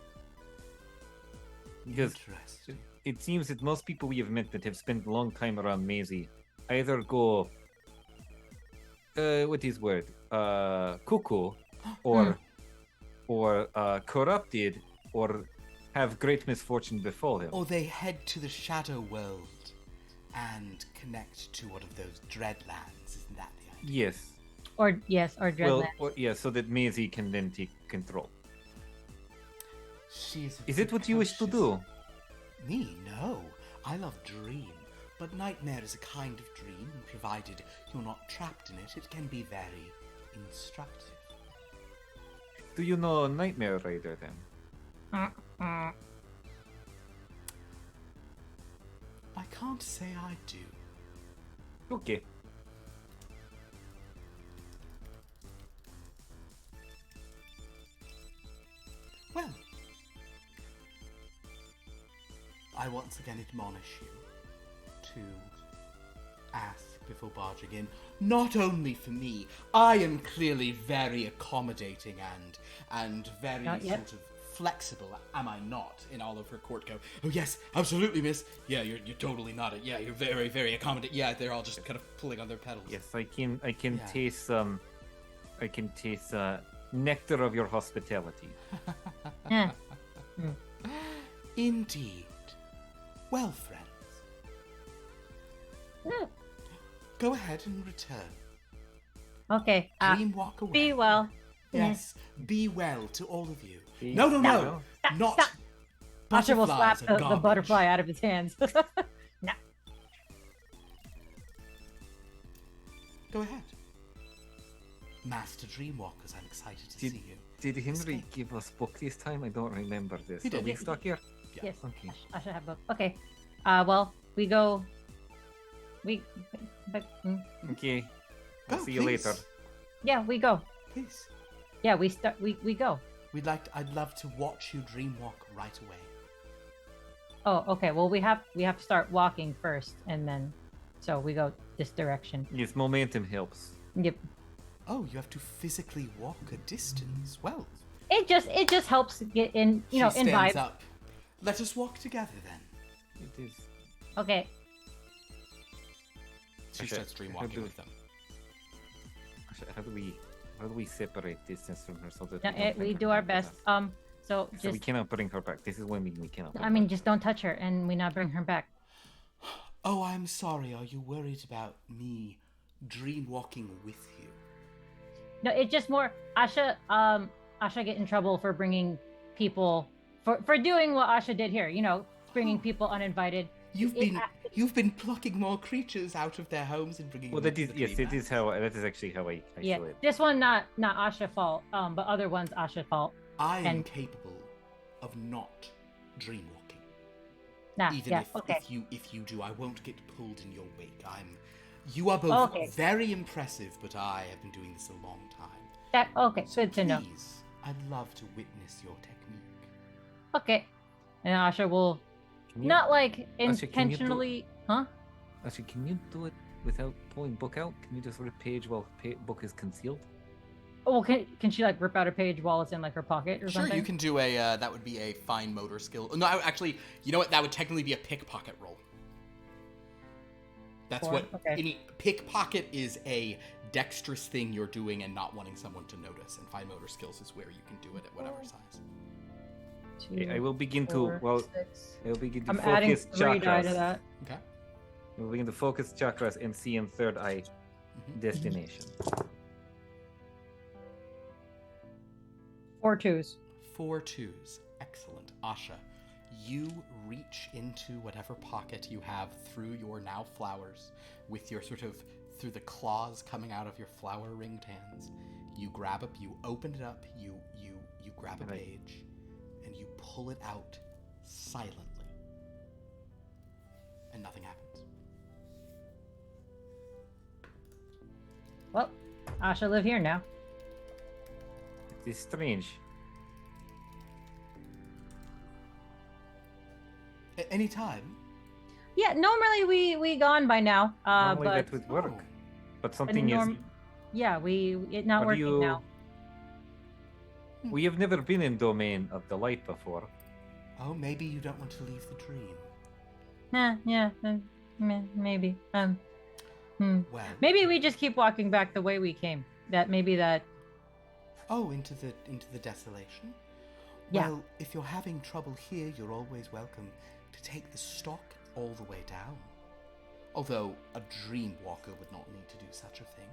Because Interesting. it seems that most people we have met that have spent a long time around Maisie either go, what is word, cuckoo, or corrupted, or have great misfortune befall him. Or they head to the shadow world and connect to one of those Dreadlands, isn't that the idea? Yes. Or Dreadlands. Well, so that Maisie can then take control. She's Is it what you wish to do? Me? No. I love dream. But nightmare is a kind of dream, and provided you're not trapped in it, it can be very instructive. Do you know Nightmare Rider then? I can't say I do. Okay. Well, I once again admonish you to ask before barging in, not only for me. I am clearly very accommodating and very Not yet. sort of flexible, am I not? In all of her court go, oh yes, absolutely, miss. Yeah, you're totally not it. Yeah, you're very, very accommodating. Yeah, they're all just kind of pulling on their pedals. Yes, I can Yeah. taste nectar of your hospitality. Eh. Indeed. Well, friends, Mm. go ahead and return. Okay. Dream walk away. Be well. Yes, be well to all of you. Be No, well. not. Stop. Asha will slap Butterflies are the garbage. butterfly out of his hands. No. Go ahead. Master Dreamwalkers, I'm excited to see you. Did Henry Escape. give us book this time? I don't remember this. He did. Are we Yeah. stuck here? Yes. Okay. I should have both. Okay. Well, we go. But, Okay. I'll Go, see you please. later. yeah, we go. Please. Yeah, we start. We go. I'd love to watch you dreamwalk right away. Oh, okay. Well, we have to start walking first, and then, so we go this direction. Yes, momentum helps. Yep. Oh, you have to physically walk a distance. Well, It just helps get in, she in stands vibe. up. Let us walk together then. It is. Okay. She Okay, starts dreamwalking with them. How do we separate distance from her so that No, don't we bring do her our back with best. us? So So we just, cannot bring her back. This is when we cannot. bring I her mean, back. just don't touch her, and we not bring her back. Oh, I'm sorry. Are you worried about me dreamwalking with you? No, it's just more Asha. Asha get in trouble for bringing people for doing what Asha did here. Bringing people uninvited. You've been plucking more creatures out of their homes and bringing Well, them that is to the yes. That Dreamlands. is how. That is actually how I Yeah, saw it. this one not Asha fault. But other ones Asha fault. I am and- capable of not dreamwalking. Nah, Even yeah, okay. if you do, I won't get pulled in your wake. I'm You are both Okay. very impressive, but I have been doing this a long time. Okay, So good to know. please, I'd love to witness your technique. Okay. And Asha will not like intentionally, huh? Actually, can you do it without pulling book out? Can you just sort of page while book is concealed? Oh, well, can she like rip out a page while it's in like her pocket or something? Sure, you can do a, that would be a fine motor skill. No, actually, you know what? That would technically be a pickpocket roll. That's any pickpocket is a dexterous thing you're doing and not wanting someone to notice. And fine motor skills is where you can do it at whatever size. 2, I will begin 4, to 6. I will begin to I'm focus adding 3 die to chakras. that. Okay. I will begin to focus chakras and see in third eye destination. 4 2s. 4 2s. Excellent. Asha, you reach into whatever pocket you have through your now flowers with your sort of through the claws coming out of your flower ringed hands. You grab up, you open it up, you grab a page, and you pull it out silently. And nothing happens. Well, Asha live here now. It is strange. Anytime. Yeah, normally we gone by now. Normally but that would work. But something is... Yeah, it not What do working now. We have never been in Domain of the Light before. Oh, maybe you don't want to leave the dream. Maybe. Well, Maybe we just keep walking back the way we came. That. Oh, into the desolation? Yeah. Well, if you're having trouble here, you're always welcome to take the stock all the way down. Although a dream walker would not need to do such a thing.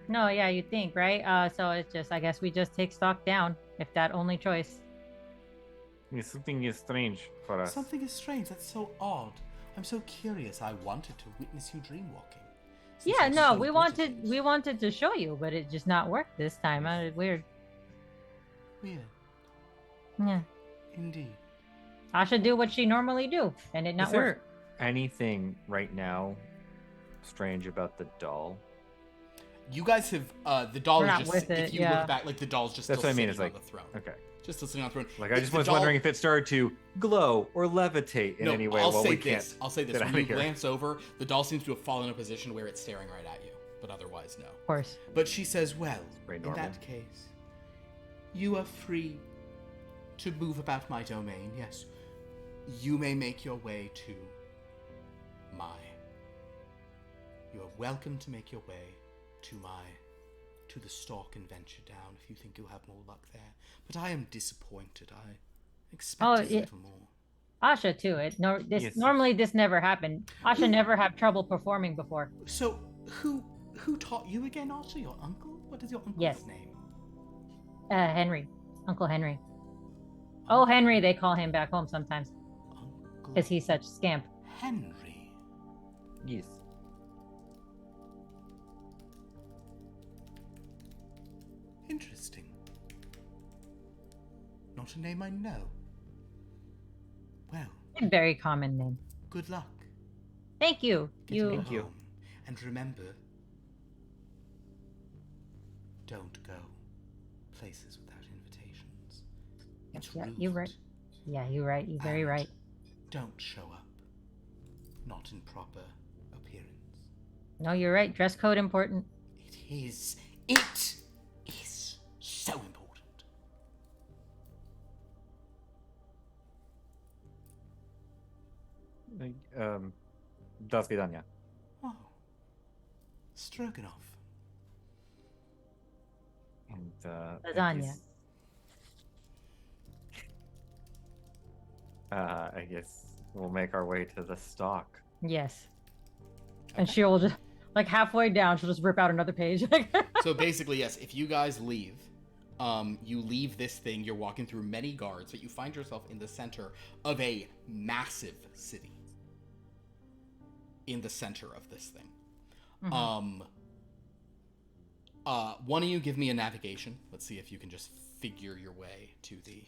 No, yeah, you'd think, right? So it's just, I guess we just take stock down, if that only choice. Something is strange for us. Something is strange. That's so odd. I'm so curious. I wanted to witness you dream walking. Yeah, no, we wanted to show you, but it just not worked this time. Weird. Weird. Yeah. Indeed. Asha do what she normally do, and it not Is there work. anything right now strange about the doll? You guys have the doll We're is not just with if it, you yeah. look back, like the doll's just That's still what I mean. sitting It's on like the throne. okay. Just sitting on the throne. Like I just was wondering if it started to glow or levitate in any way. I'll while say we this. can't I'll say this. get When outta you here. glance over, the doll seems to have fallen in a position where it's staring right at you, but otherwise no. Of course. But she says, well, Very in normal. that case, you are free to move about my domain, yes. You may make your way to my. You are welcome to make your way to the stalk and venture down if you think you'll have more luck there. But I am disappointed. I expected a little more. Asha too. Yes. Normally this never happened. Asha never had trouble performing before. So, who taught you again, Asha? Your uncle? What is your uncle's Yes. name? Henry. Uncle Henry. Oh, Henry, they call him back home sometimes. Uncle Because he's such scamp. Henry. Yes. Interesting. Not a name I know. Well, A very common name. good luck. Thank you. Getting Thank you. home. And remember, don't go places without invitations. It's Yeah, rude. you're right. Yeah, you're right. You're very And right. Don't show up. Not in proper appearance. No, you're right. Dress code important. It is. It is so important. До свидания. Oh. Stroganoff. And Lasagna. I guess we'll make our way to the stock. Yes. And she'll just, like halfway down, she'll just rip out another page. So basically, yes, if you guys leave, you leave this thing, you're walking through many guards, but you find yourself in the center of a massive city. In the center of this thing. Mhm. One of you give me a navigation. Let's see if you can just figure your way to the...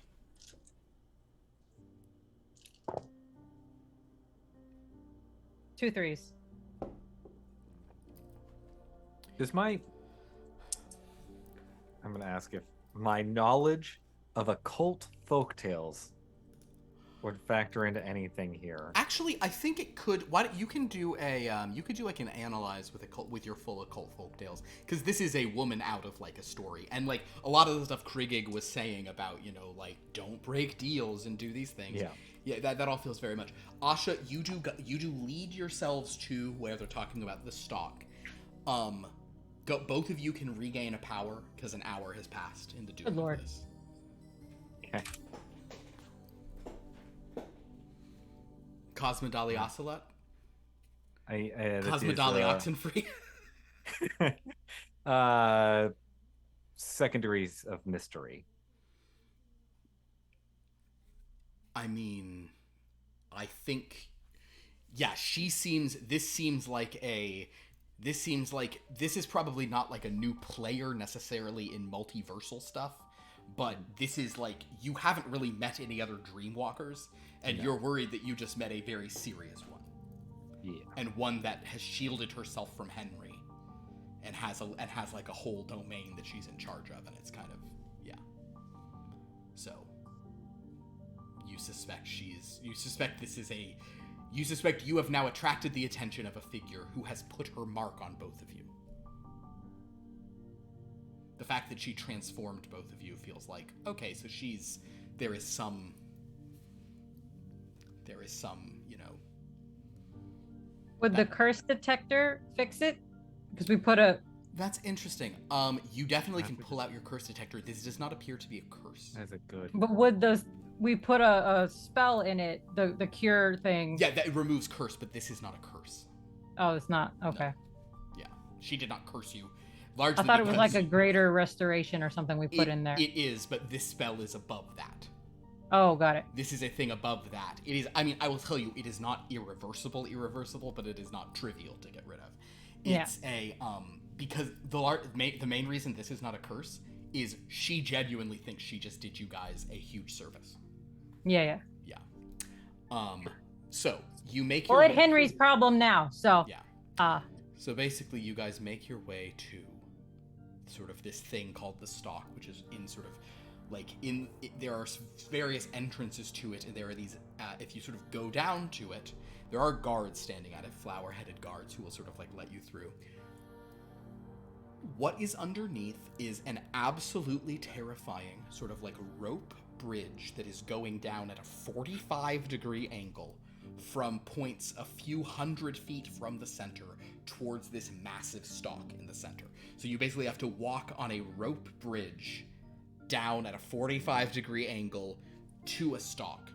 Two threes. Does my... I'm going to ask if my knowledge of occult folktales would factor into anything here. Actually, I think it could. Why don't you can do a you could do like an analyze with your full occult folktales, because this is a woman out of like a story, and like a lot of the stuff Kriegig was saying about, you know, like don't break deals and do these things. Yeah, that all feels very much. Asha, you do lead yourselves to where they're talking about the stock. Both of you can regain a power because an hour has passed in the doing of this. Okay. Cosmodali Ocelot? Cosmodali Oxenfree? Secondaries of mystery. I mean, I think, yeah, this seems like this is probably not like a new player necessarily in multiversal stuff, but this is like, you haven't really met any other Dreamwalkers, and you're worried that you just met a very serious one. Yeah. And one that has shielded herself from Henry, and has like a whole domain that she's in charge of, and it's kind of, yeah. So, you suspect you have now attracted the attention of a figure who has put her mark on both of you. The fact that she transformed both of you feels like, okay, so there is some, you know. Would the curse detector fix it? Because we put That's interesting. You definitely can pull out your curse detector. This does not appear to be a curse. That's a good. But would we put a spell in it, the cure thing? Yeah, that removes curse, but this is not a curse. Oh, it's not? Okay. No. Yeah, she did not curse you. Largely I thought it was like a greater restoration or something we put in there. It is, but this spell is above that. Oh, got it. This is a thing above that. It is, I mean, I will tell you, it is not irreversible, but it is not trivial to get rid of. It's because the main reason this is not a curse is she genuinely thinks she just did you guys a huge service. Yeah. So you make your way... Henry's problem now, so... Yeah. So basically, you guys make your way to sort of this thing called the Stalk, which is in sort of like there are various entrances to it, and there are these if you sort of go down to it, there are guards standing at it, flower-headed guards who will sort of like let you through. What is underneath is an absolutely terrifying sort of like rope bridge that is going down at a 45-degree angle from points a few hundred feet from the center towards this massive stalk in the center. So you basically have to walk on a rope bridge down at a 45-degree angle to a stalk.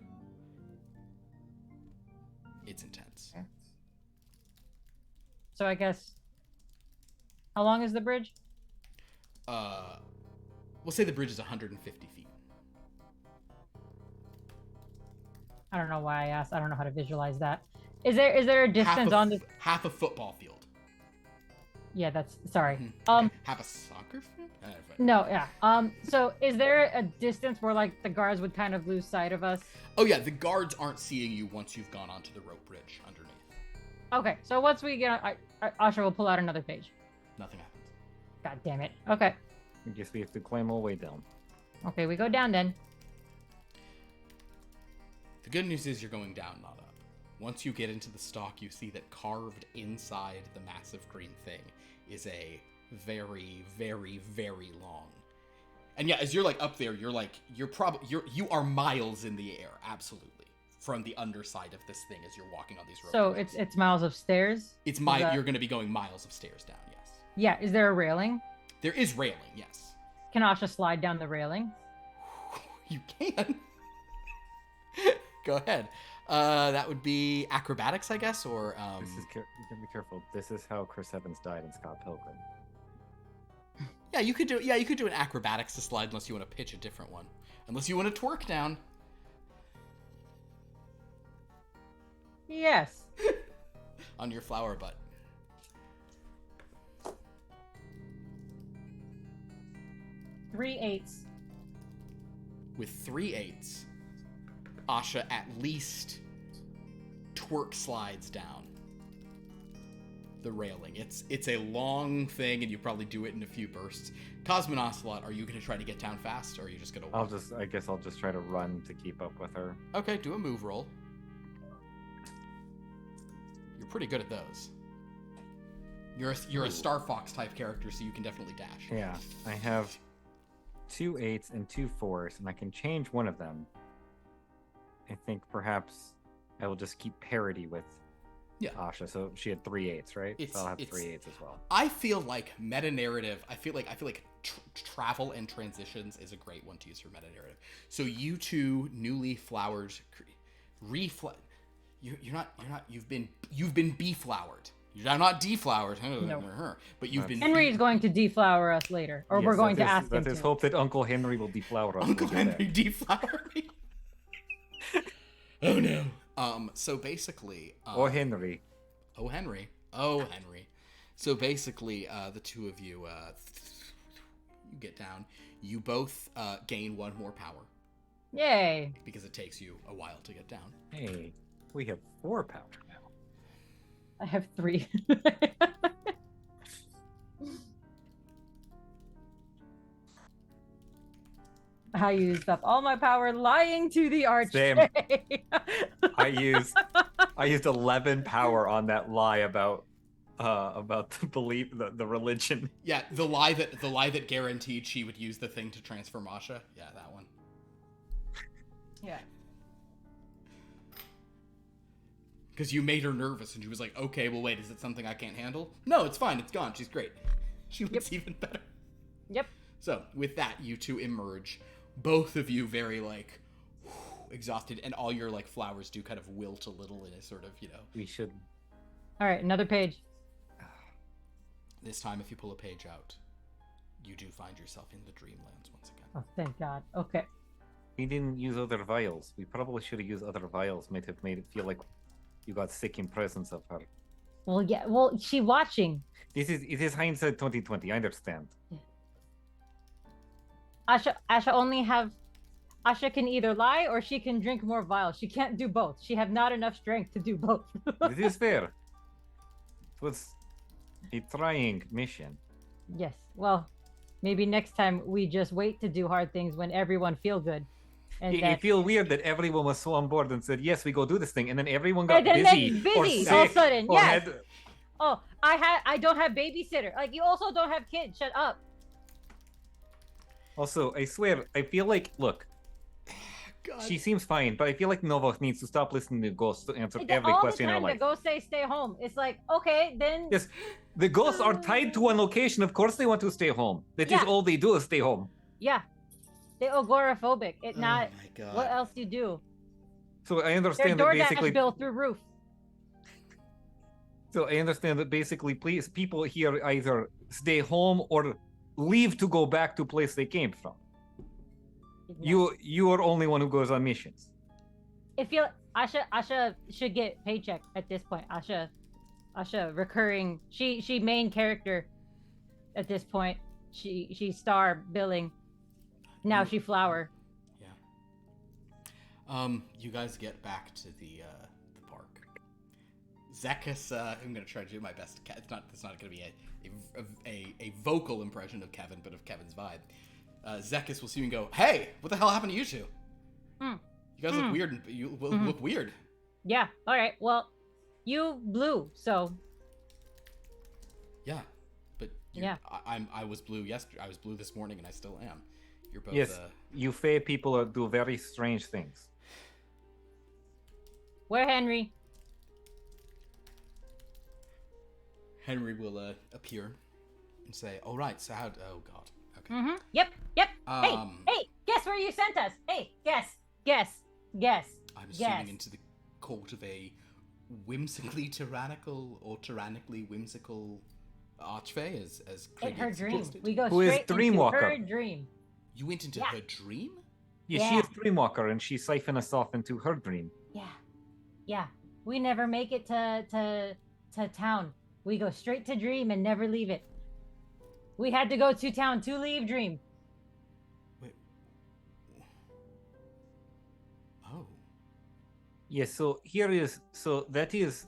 It's intense. So I guess, how long is the bridge? We'll say the bridge is 150 feet. I don't know why I asked. I don't know how to visualize that. Is there a distance on this? Half a football field. Yeah, that's sorry. Half a soccer field? No, yeah. So is there a distance where like the guards would kind of lose sight of us? Oh yeah, the guards aren't seeing you once you've gone onto the rope bridge underneath. Okay, so once we get, Asha will pull out another page. Nothing happens. God damn it. Okay. I guess we have to climb all the way down. Okay, we go down then. The good news is you're going down, not up. Once you get into the stalk, you see that carved inside the massive green thing is a very, very, very long. And yeah, as you're like up there, you are miles in the air, absolutely, from the underside of this thing as you're walking on these ropes. So it's miles of stairs? You're going to be going miles of stairs down, yes. Yeah, is there a railing? There is railing, yes. Can Asha slide down the railing? You can. Go ahead. That would be acrobatics, I guess, or You can be careful. This is how Chris Evans died in Scott Pilgrim. Yeah, you could do an acrobatics to slide unless you want to pitch a different one. Unless you want to twerk down. Yes. On your flower butt. Three 8s. With 3 8s, Asha at least twerk slides down. the railing. It's a long thing, and you probably do it in a few bursts. Cosmonocelot, are you going to try to get down fast, or are you just going to walk? I guess I'll just try to run to keep up with her. Okay, do a move roll. You're pretty good at those. You're a Star Fox type character, so you can definitely dash. Yeah, I have 2 8s and 2 4s, and I can change one of them. I think perhaps I will just keep parity with Asha. So she had 3 8s, right? So I'll have 3 8s as well. I feel like meta narrative. I feel like travel and transitions is a great one to use for meta narrative. So you two newly flowered, you're not. You've been beflowered. You're not deflowered, No. But you've been. Henry is going to deflower us later, or we're going to ask him to. That's his hope that Uncle Henry will deflower us. Uncle Henry deflower me. Oh no. So basically. Henry. Oh Henry. So basically, the two of you, you get down. You both gain 1 more power. Yay! Because it takes you a while to get down. Hey, we have 4 power now. I have 3. I used up all my power lying to the archfey. Same. I used 11 power on that lie about the belief, the religion. Yeah, the lie that guaranteed she would use the thing to transfer Masha. Yeah, that one. Yeah. Because you made her nervous, and she was like, "Okay, well, wait, is it something I can't handle?" No, it's fine. It's gone. She's great. She looks even better. Yep. So with that, you two emerge. Both of you very exhausted, and all your flowers do kind of wilt a little in a sort of We should. All right, another page. This time, if you pull a page out, you do find yourself in the Dreamlands once again. Oh, thank God. Okay. We didn't use other vials. We probably should have used other vials. Might have made it feel like you got sick in presence of her. Well, yeah. Well, she watching. It is hindsight 2020. I understand. Yeah. Asha can either lie or she can drink more vials. She can't do both. She have not enough strength to do both. It is fair. It was a trying mission. Yes. Well, maybe next time we just wait to do hard things when everyone feel good. And I feel weird that everyone was so on board and said, "Yes, we go do this thing," and then everyone got busy. All of a sudden, yes. Had... Oh, I don't have babysitter. Like, you also don't have kids. Shut up. Also, I swear, I feel like, look, God. She seems fine, but I feel like Nova needs to stop listening to ghosts to answer every question in her life. The ghosts say stay home. It's like, okay, then. Yes, the ghosts are tied to one location. Of course, they want to stay home. That is all they do is stay home. Yeah, they're agoraphobic. It's not. My God. What else you do? So I understand Their that DoorDash basically. bill through roof. So I understand that basically, please, people here either stay home or leave to go back to place they came from. Yeah. You are only one who goes on missions. If you Asha should get paycheck at this point. Asha recurring. She main character at this point. She star billing. Now she flower. Yeah. You guys get back to the park. Zekas, I'm gonna try to do my best. It's not gonna be a vocal impression of Kevin, but of Kevin's vibe. Zekas will see you and go, "Hey, what the hell happened to you two? You guys look weird. You look weird." Yeah. All right. Well, you blew, so. Yeah, but I was blue yesterday. I was blue this morning, and I still am. You're both. Yes, you Fae people do very strange things. Where Henry? Henry will appear and say, "All right, so how? Oh God, okay." Mm-hmm. Yep. Hey, guess where you sent us? Hey, guess. I'm assuming into the court of a whimsically tyrannical or tyrannically whimsical archfey, as in her dream. Posted. We go Who is straight into Dreamwalker? her dream. You went into her dream? Yeah, she is Dreamwalker, and she siphoned us off into her dream. Yeah. We never make it to town. We go straight to dream and never leave it. We had to go to town to leave dream. Wait. Oh. Yeah, so that is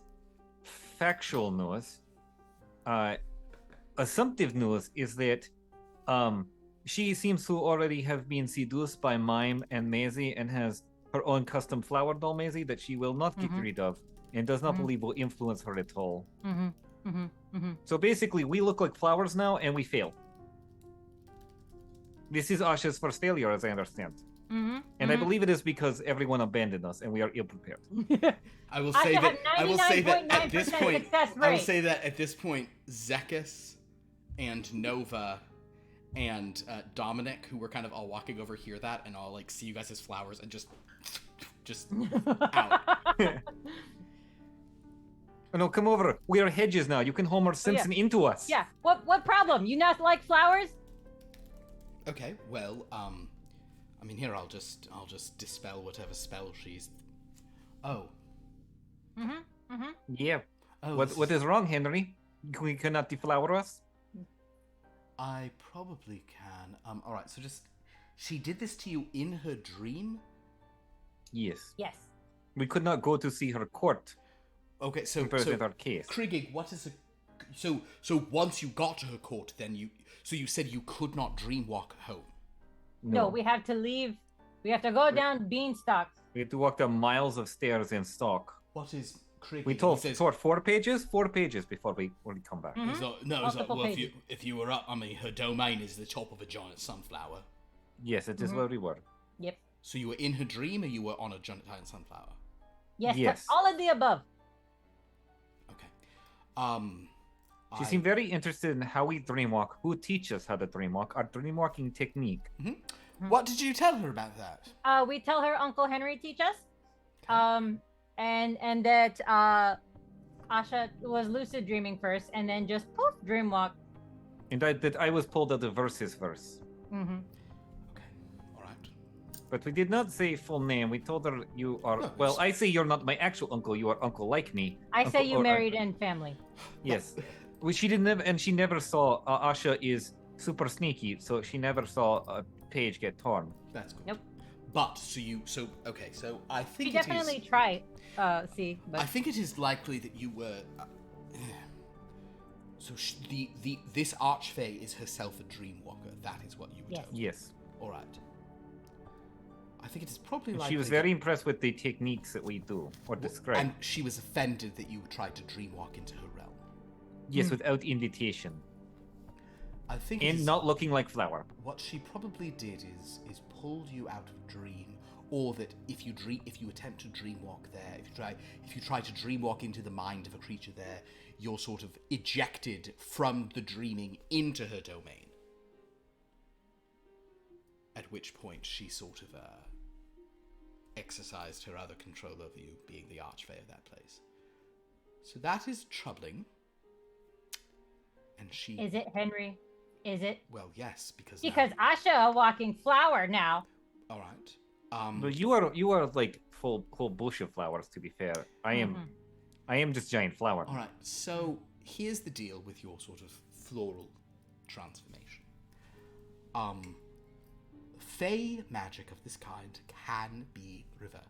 factual news. assumptive news is that she seems to already have been seduced by Mime and Maisie and has her own custom flower doll Maisie that she will not get rid of and does not believe will influence her at all. So basically, we look like flowers now and we fail. This is Asha's first failure, as I understand. And I believe it is because everyone abandoned us and we are ill-prepared. I will say that at this point, I will say that at this point, Zekas and Nova and Dominic, who were kind of all walking over, hear that and all like see you guys as flowers and just out. No, come over. We are hedges now. You can Homer Simpson into us. Yeah. What problem? You not like flowers? Okay. Well, I mean, here I'll just dispel whatever spell she's. Oh. Yeah. Oh. What is wrong, Henry? We cannot deflower us. I probably can. All right. So she did this to you in her dream? Yes. Yes. We could not go to see her court. Okay, so our case. Kriegig, what is a so once you got to her court, then you said you could not dreamwalk home. No, we have to leave. We have to go down beanstalks. We have to walk down miles of stairs in stalk. What is Kriegig? We told 4 pages before we come back. If you were up, I mean, her domain is the top of a giant sunflower. Yes, it is where we were. Yep. So you were in her dream, or you were on a giant sunflower? Yes. All of the above. She seemed very interested in how we dreamwalk, who teaches us how to dreamwalk, our dreamwalking technique. What did you tell her about that? We tell her Uncle Henry teach us. And that Asha was lucid dreaming first and then just poof, dreamwalk. And that I was pulled out of versus verse. Okay, all right. But we did not say full name. We told her you are. No, well, I say you're not my actual uncle. You are uncle like me. I say you married and family. Yes. Well, she didn't, and she never saw. Asha is super sneaky, so she never saw a page get torn. That's good. Nope. But so I think she definitely tried. But I think it is likely that you were. This archfey is herself a dreamwalker. That is what you were told. Yes. All right. I think it is probably likely. She was very impressed with the techniques that we do or describe. And she was offended that you tried to dreamwalk into her realm. Yes, without invitation. I think. And not looking like flower. What she probably did is pulled you out of dream, or that if you attempt to dreamwalk there, if you try to dreamwalk into the mind of a creature there, you're sort of ejected from the dreaming into her domain. At which point she sort of exercised her other control over you, being the archfey of that place. So that is troubling. And she... Is it, Henry? Is it? Well, yes, because Asha a walking flower now. All right. But you are like full bush of flowers. To be fair, I am just giant flower. All right. So here's the deal with your sort of floral transformation. Fey magic of this kind can be reversed.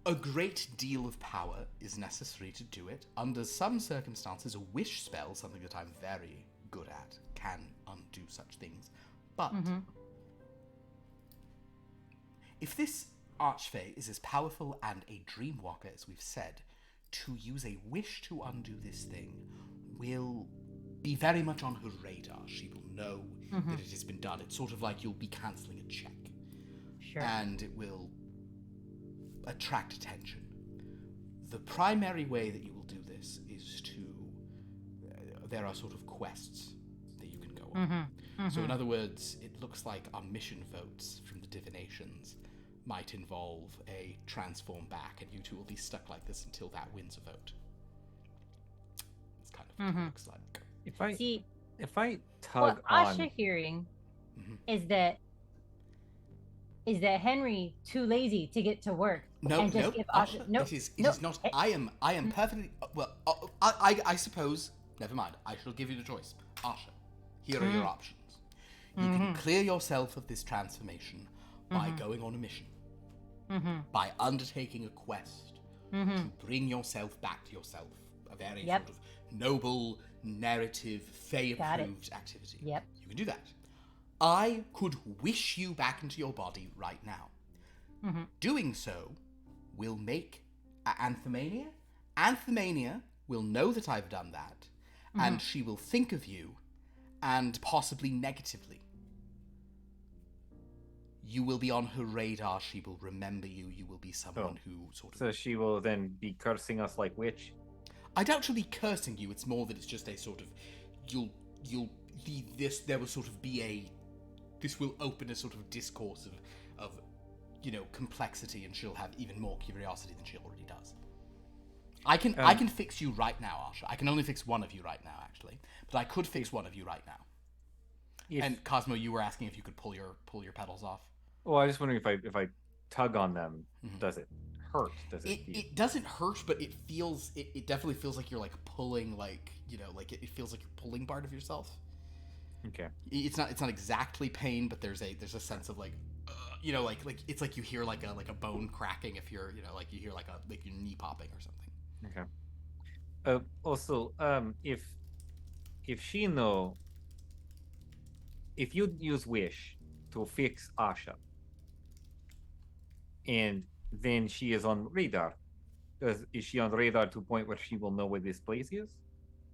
A great deal of power is necessary to do it. Under some circumstances, a wish spell, something that I'm very good at, can undo such things. But if this archfey is as powerful and a dreamwalker as we've said, to use a wish to undo this thing will be very much on her radar. She will know that it has been done. It's sort of like you'll be cancelling a check. Sure. And it will attract attention. The primary way that you will do this is to... there are sort of quests that you can go on. So in other words, it looks like our mission votes from the divinations might involve a transform back, and you two will be stuck like this until that wins a vote. It's kind of what it looks like. If I tug what on... Asha hearing is that Henry too lazy to get to work? Give Asha... No, it is not. I am perfectly... Well, I suppose... Never mind. I shall give you the choice. Asha, here are your options. You can clear yourself of this transformation by going on a mission. By undertaking a quest to bring yourself back to yourself. A very sort of noble, narrative, Fae-approved activity. Yep. You can do that. I could wish you back into your body right now. Doing so will make Anthemania. Anthemania will know that I've done that, and she will think of you, and possibly negatively. You will be on her radar. She will remember you. You will be someone who sort of... So she will then be cursing us like witch? I doubt she'll be cursing you. It's more that it's just a sort of... There will sort of be a... This will open a sort of discourse of complexity, and she'll have even more curiosity than she already does. I can fix you right now, Asha. I can only fix one of you right now, actually. But I could fix one of you right now. And Cosmo, you were asking if you could pull your petals off. Well, I was just wondering if I tug on them, does it hurt? Does it doesn't hurt, but it definitely feels like you're like pulling, like it feels like you're pulling part of yourself. Okay. It's not exactly pain, but there's a sense of like like it's like you hear like a bone cracking if you're like you hear like your knee popping or something. Okay. Also, if you use wish to fix Asha, and then she is on radar, is she on radar to a point where she will know where this place is?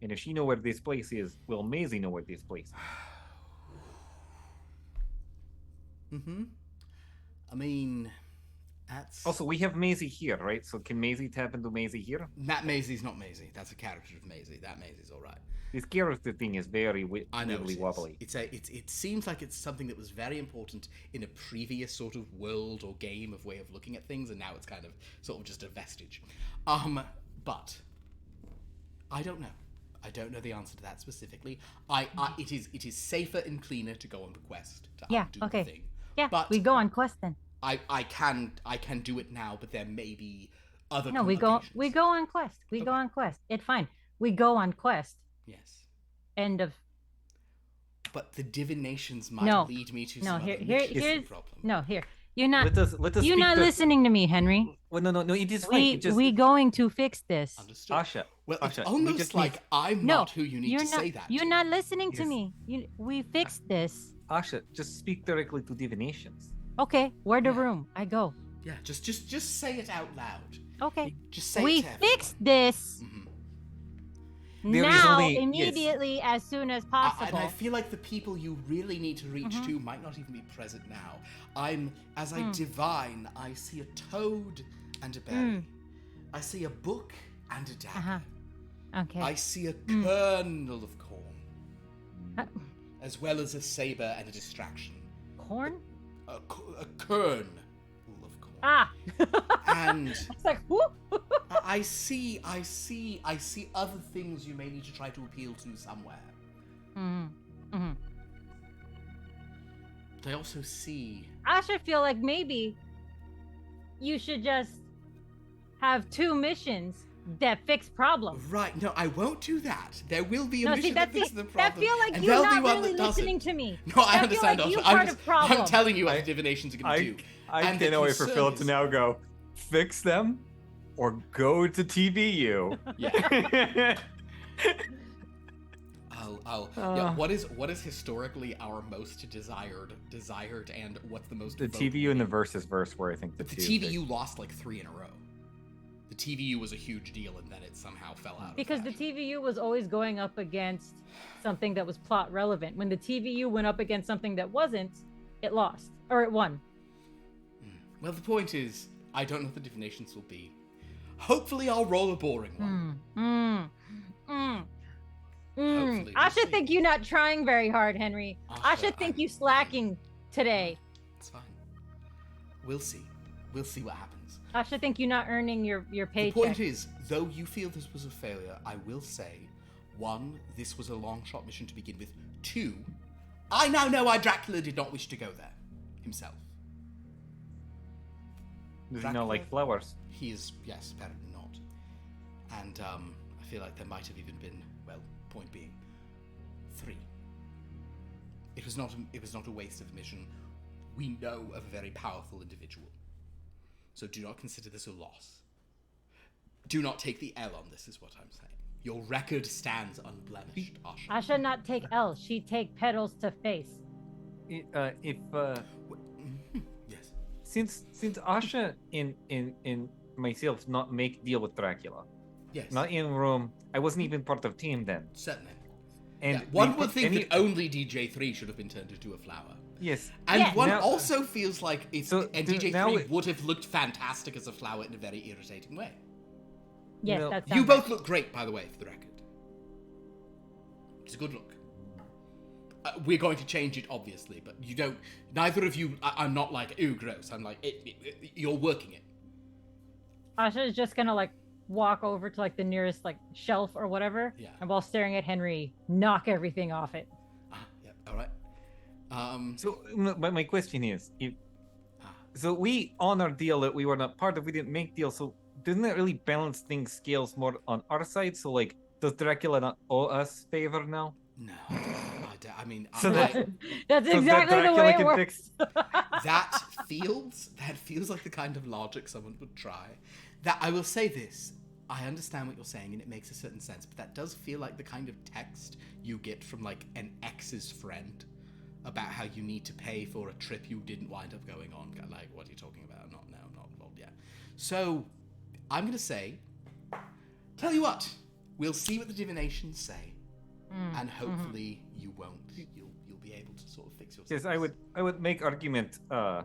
And if she know where this place is, will Maisie know where this place is? I mean, that's... Also, we have Maisie here, right? So can Maisie tap into Maisie here? That Maisie's not Maisie. That's a character of Maisie. That Maisie's all right. This character thing is very wibbly wobbly. It seems like it's something that was very important in a previous sort of world or game of way of looking at things, and now it's kind of sort of just a vestige. But I don't know. I don't know the answer to that specifically. It is safer and cleaner to go on the quest to undo the thing. Yeah, but we go on quest then. I can do it now, but there may be other. No, we go on quest. We go on quest. It's fine. We go on quest. Yes. End of. But the divinations might lead me to some here's problem. No, here. You're not. Let us you're not listening to me, Henry. Well, no. It is fine. We going to fix this. Understood. Asha. Well, Asha, it's almost like I'm not who you need to say that. You're not listening to me. We fixed this. Asha, just speak directly to divinations. Okay, where the room? I go. Yeah, just say it out loud. Okay. Just say we it. Fixed this. Now, immediately, as soon as possible. And I feel like the people you really need to reach to might not even be present now. As I divine, I see a toad and a berry. I see a book and a dagger. Okay. I see a kernel of corn, as well as a saber and a distraction. Corn? A kernel of corn. Ah. And it's like whoop. I see other things you may need to try to appeal to somewhere. But I also see... I should feel like maybe you should just have 2 missions that fix problems. Right, no, I won't do that. There will be a mission that fixes the problem. That feel like you're not really listening to me. No, I understand. Like I'm telling you what the divinations are going to do. I can't wait for Philip to now go, fix them or go to TVU. Yeah. Yeah. What is historically our most desired, and what's the most? The TVU and the versus verse, where I think the TVU lost like 3 in a row. The TVU was a huge deal, and then it somehow fell out. Because the TVU was always going up against something that was plot relevant. When the TVU went up against something that wasn't, it lost or it won. Well, the point is, I don't know what the divinations will be. Hopefully, I'll roll a boring one. I should think you're not trying very hard, Henry. I should think you slacking today. It's fine. We'll see. We'll see what happens. I should think you're not earning your paycheck. The point is, though you feel this was a failure, I will say, 1, this was a long shot mission to begin with. 2, I now know why Dracula did not wish to go there himself. Does he not like flowers? He is, yes, apparently not. And I feel like there might have even been, well, point being, 3. It was not a waste of a mission. We know of a very powerful individual. So do not consider this a loss. Do not take the L on this, is what I'm saying. Your record stands unblemished, Asha. Asha not take L. She take petals to face. If Yes. since Asha in myself not make deal with Dracula. Yes. Not in Rome. I wasn't even part of team then. Certainly. And one would think that only DJ3 should have been turned into a flower. Yes. And one now, also feels like DJ3 now would have looked fantastic as a flower in a very irritating way. Yes, No. that's You both look great, by the way, for the record. It's a good look. We're going to change it, obviously, but you don't... Neither of you... I'm not like, ooh, gross. I'm like, you're working it. Asha is just gonna like walk over to like the nearest like shelf or whatever, and while staring at Henry, knock everything off it. Yeah, all right. So, but my question is, so we on our deal that we were not part of, we didn't make deal. So doesn't that really balance things scales more on our side? So like, does Dracula not owe us favor now? No, I mean, So that's exactly the way it works. that feels like the kind of logic someone would try. That I will say this. I understand what you're saying, and it makes a certain sense, but that does feel like the kind of text you get from, like, an ex's friend about how you need to pay for a trip you didn't wind up going on. Like, what are you talking about? Not involved yet. So, I'm going to say, tell you what, we'll see what the divinations say, and hopefully you won't. You'll be able to sort of fix yourself. Yes, I would make argument. I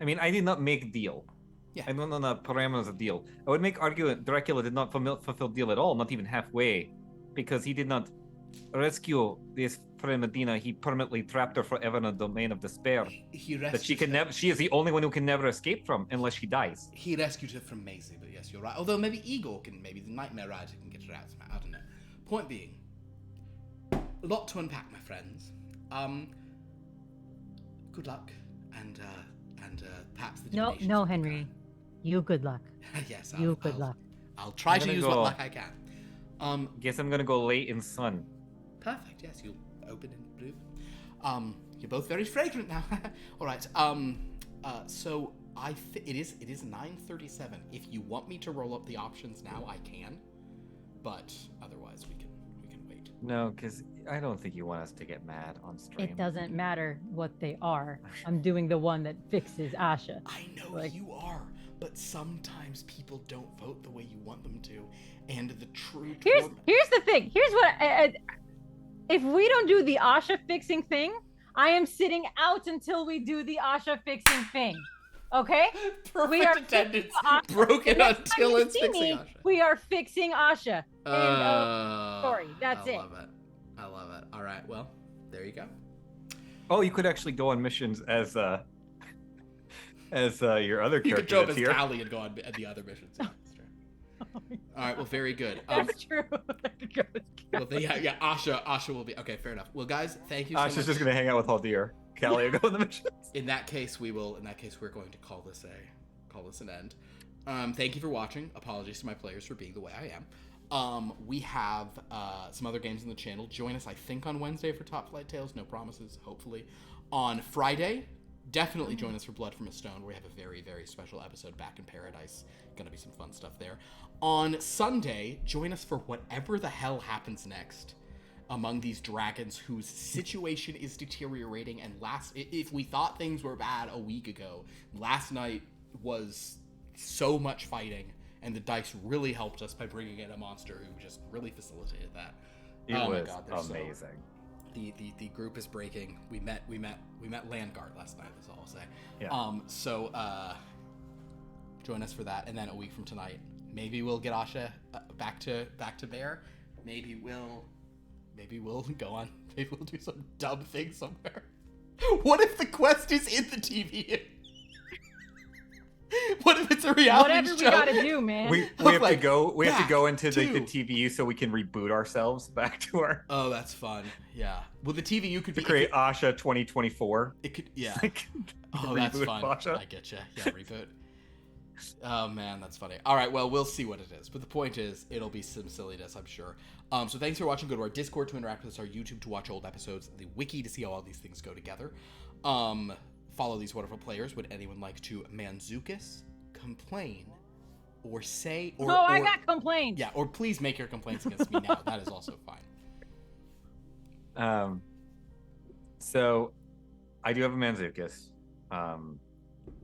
mean, I did not make deal. Yeah. I don't know the parameters of deal. I would make argument Dracula did not fulfill deal at all, not even halfway, because he did not rescue this friend Medina. He permanently trapped her forever in a domain of despair that she can never. She is the only one who can never escape from unless she dies. He rescued her from Maisie, but yes, you're right. Although maybe Igor can, maybe the Nightmare Rider can get her out somehow. I don't know. Point being, a lot to unpack, my friends. Good luck, and perhaps the divinations No, will be Henry. kind. You good luck. Yes, Good luck. I'll try to use what luck I can. Guess I'm gonna go late in sun. Perfect. Yes, you'll open and bloom. You're both very fragrant now. All right. So it is 9:37. If you want me to roll up the options now, I can. But otherwise, we can wait. No, because I don't think you want us to get mad on stream. It doesn't matter what they are. I'm doing the one that fixes Asha. I know you are, but sometimes people don't vote the way you want them to, and the true. Here's the thing. Here's what. If we don't do the Asha fixing thing, I am sitting out until we do the Asha fixing thing. Okay? Perfect attendance. Broken until it's fixing Asha. We are fixing Asha. Sorry, that's it. I love it. All right, well, there you go. Oh, you could actually go on missions as your other character. You could show up as here. Callie and go on the other missions. Yeah, that's true. All right, well, very good. That's true. Well, yeah, Asha will be okay. Fair enough. Well, guys, thank you so much. Asha's just gonna hang out with Haldir. Callie will go on the missions. In that case, we're going to call this an end. Thank you for watching. Apologies to my players for being the way I am. We have some other games in the channel. Join us, I think, on Wednesday for Top Flight Tales. No promises, hopefully. On Friday, definitely join us for Blood from a Stone, where we have a very, very special episode back in Paradise. Gonna be some fun stuff there. On Sunday, join us for whatever the hell happens next among these dragons whose situation is deteriorating. And if we thought things were bad a week ago, last night was so much fighting, and the dice really helped us by bringing in a monster who just really facilitated that. It was amazing. The group is breaking. We met Landguard last night. That's all I'll say. Yeah. Join us for that, and then a week from tonight, maybe we'll get Asha back to Bear. Maybe we'll go on. Maybe we'll do some dumb thing somewhere. What if the quest is in the TV? What if it's a reality Whatever show? we gotta do, man. We have to go. We have to go into the TVU so we can reboot ourselves back to our. Oh, that's fun. Yeah. Well, the TVU could be create Asha 2024. It could. Yeah. Oh, that's fun. Asha. I get you. Yeah, reboot. Oh man, that's funny. All right, well, we'll see what it is. But the point is, it'll be some silliness, I'm sure. So thanks for watching. Go to our Discord to interact with us, our YouTube to watch old episodes, the wiki to see how all these things go together. Follow these wonderful players. Would anyone like to Manzukis, complain, or say or No, I got complaints. Yeah, or please make your complaints against me now. That is also fine. So I do have a Manzukis.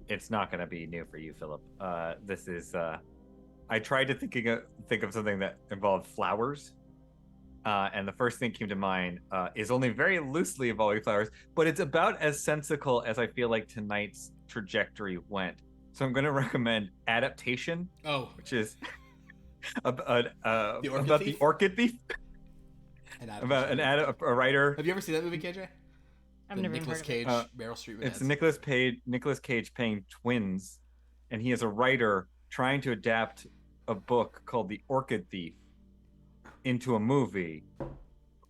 It's not going to be new for you, Philip. This is I tried to think of something that involved flowers. And the first thing that came to mind is only very loosely involving flowers, but it's about as sensical as I feel like tonight's trajectory went. So I'm going to recommend Adaptation, which is about the Orchid Thief. About a writer. Have you ever seen that movie, KJ? I've never Nicolas Cage, Meryl Streep. It's Nicolas Cage playing twins, and he is a writer trying to adapt a book called The Orchid Thief into a movie,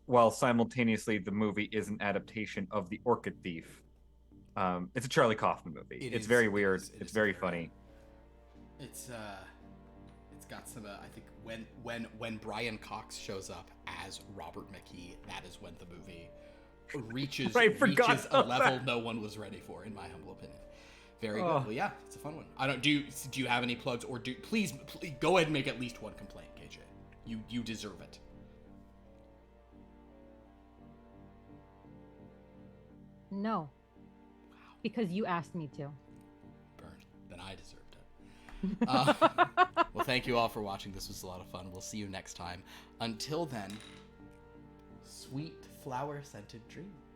while simultaneously the movie is an adaptation of The Orchid Thief. It's a Charlie Kaufman movie. It's very weird. It's very funny. It's got some. I think when Brian Cox shows up as Robert McKee, that is when the movie reaches a level no one was ready for, in my humble opinion. Very good. Well, yeah, it's a fun one. I don't do you have any plugs, or please go ahead and make at least one complaint, KJ. You deserve it. No. Wow. Because you asked me to. Burned. Then I deserved it. Well, thank you all for watching. This was a lot of fun. We'll see you next time. Until then, sweet flower-scented dreams.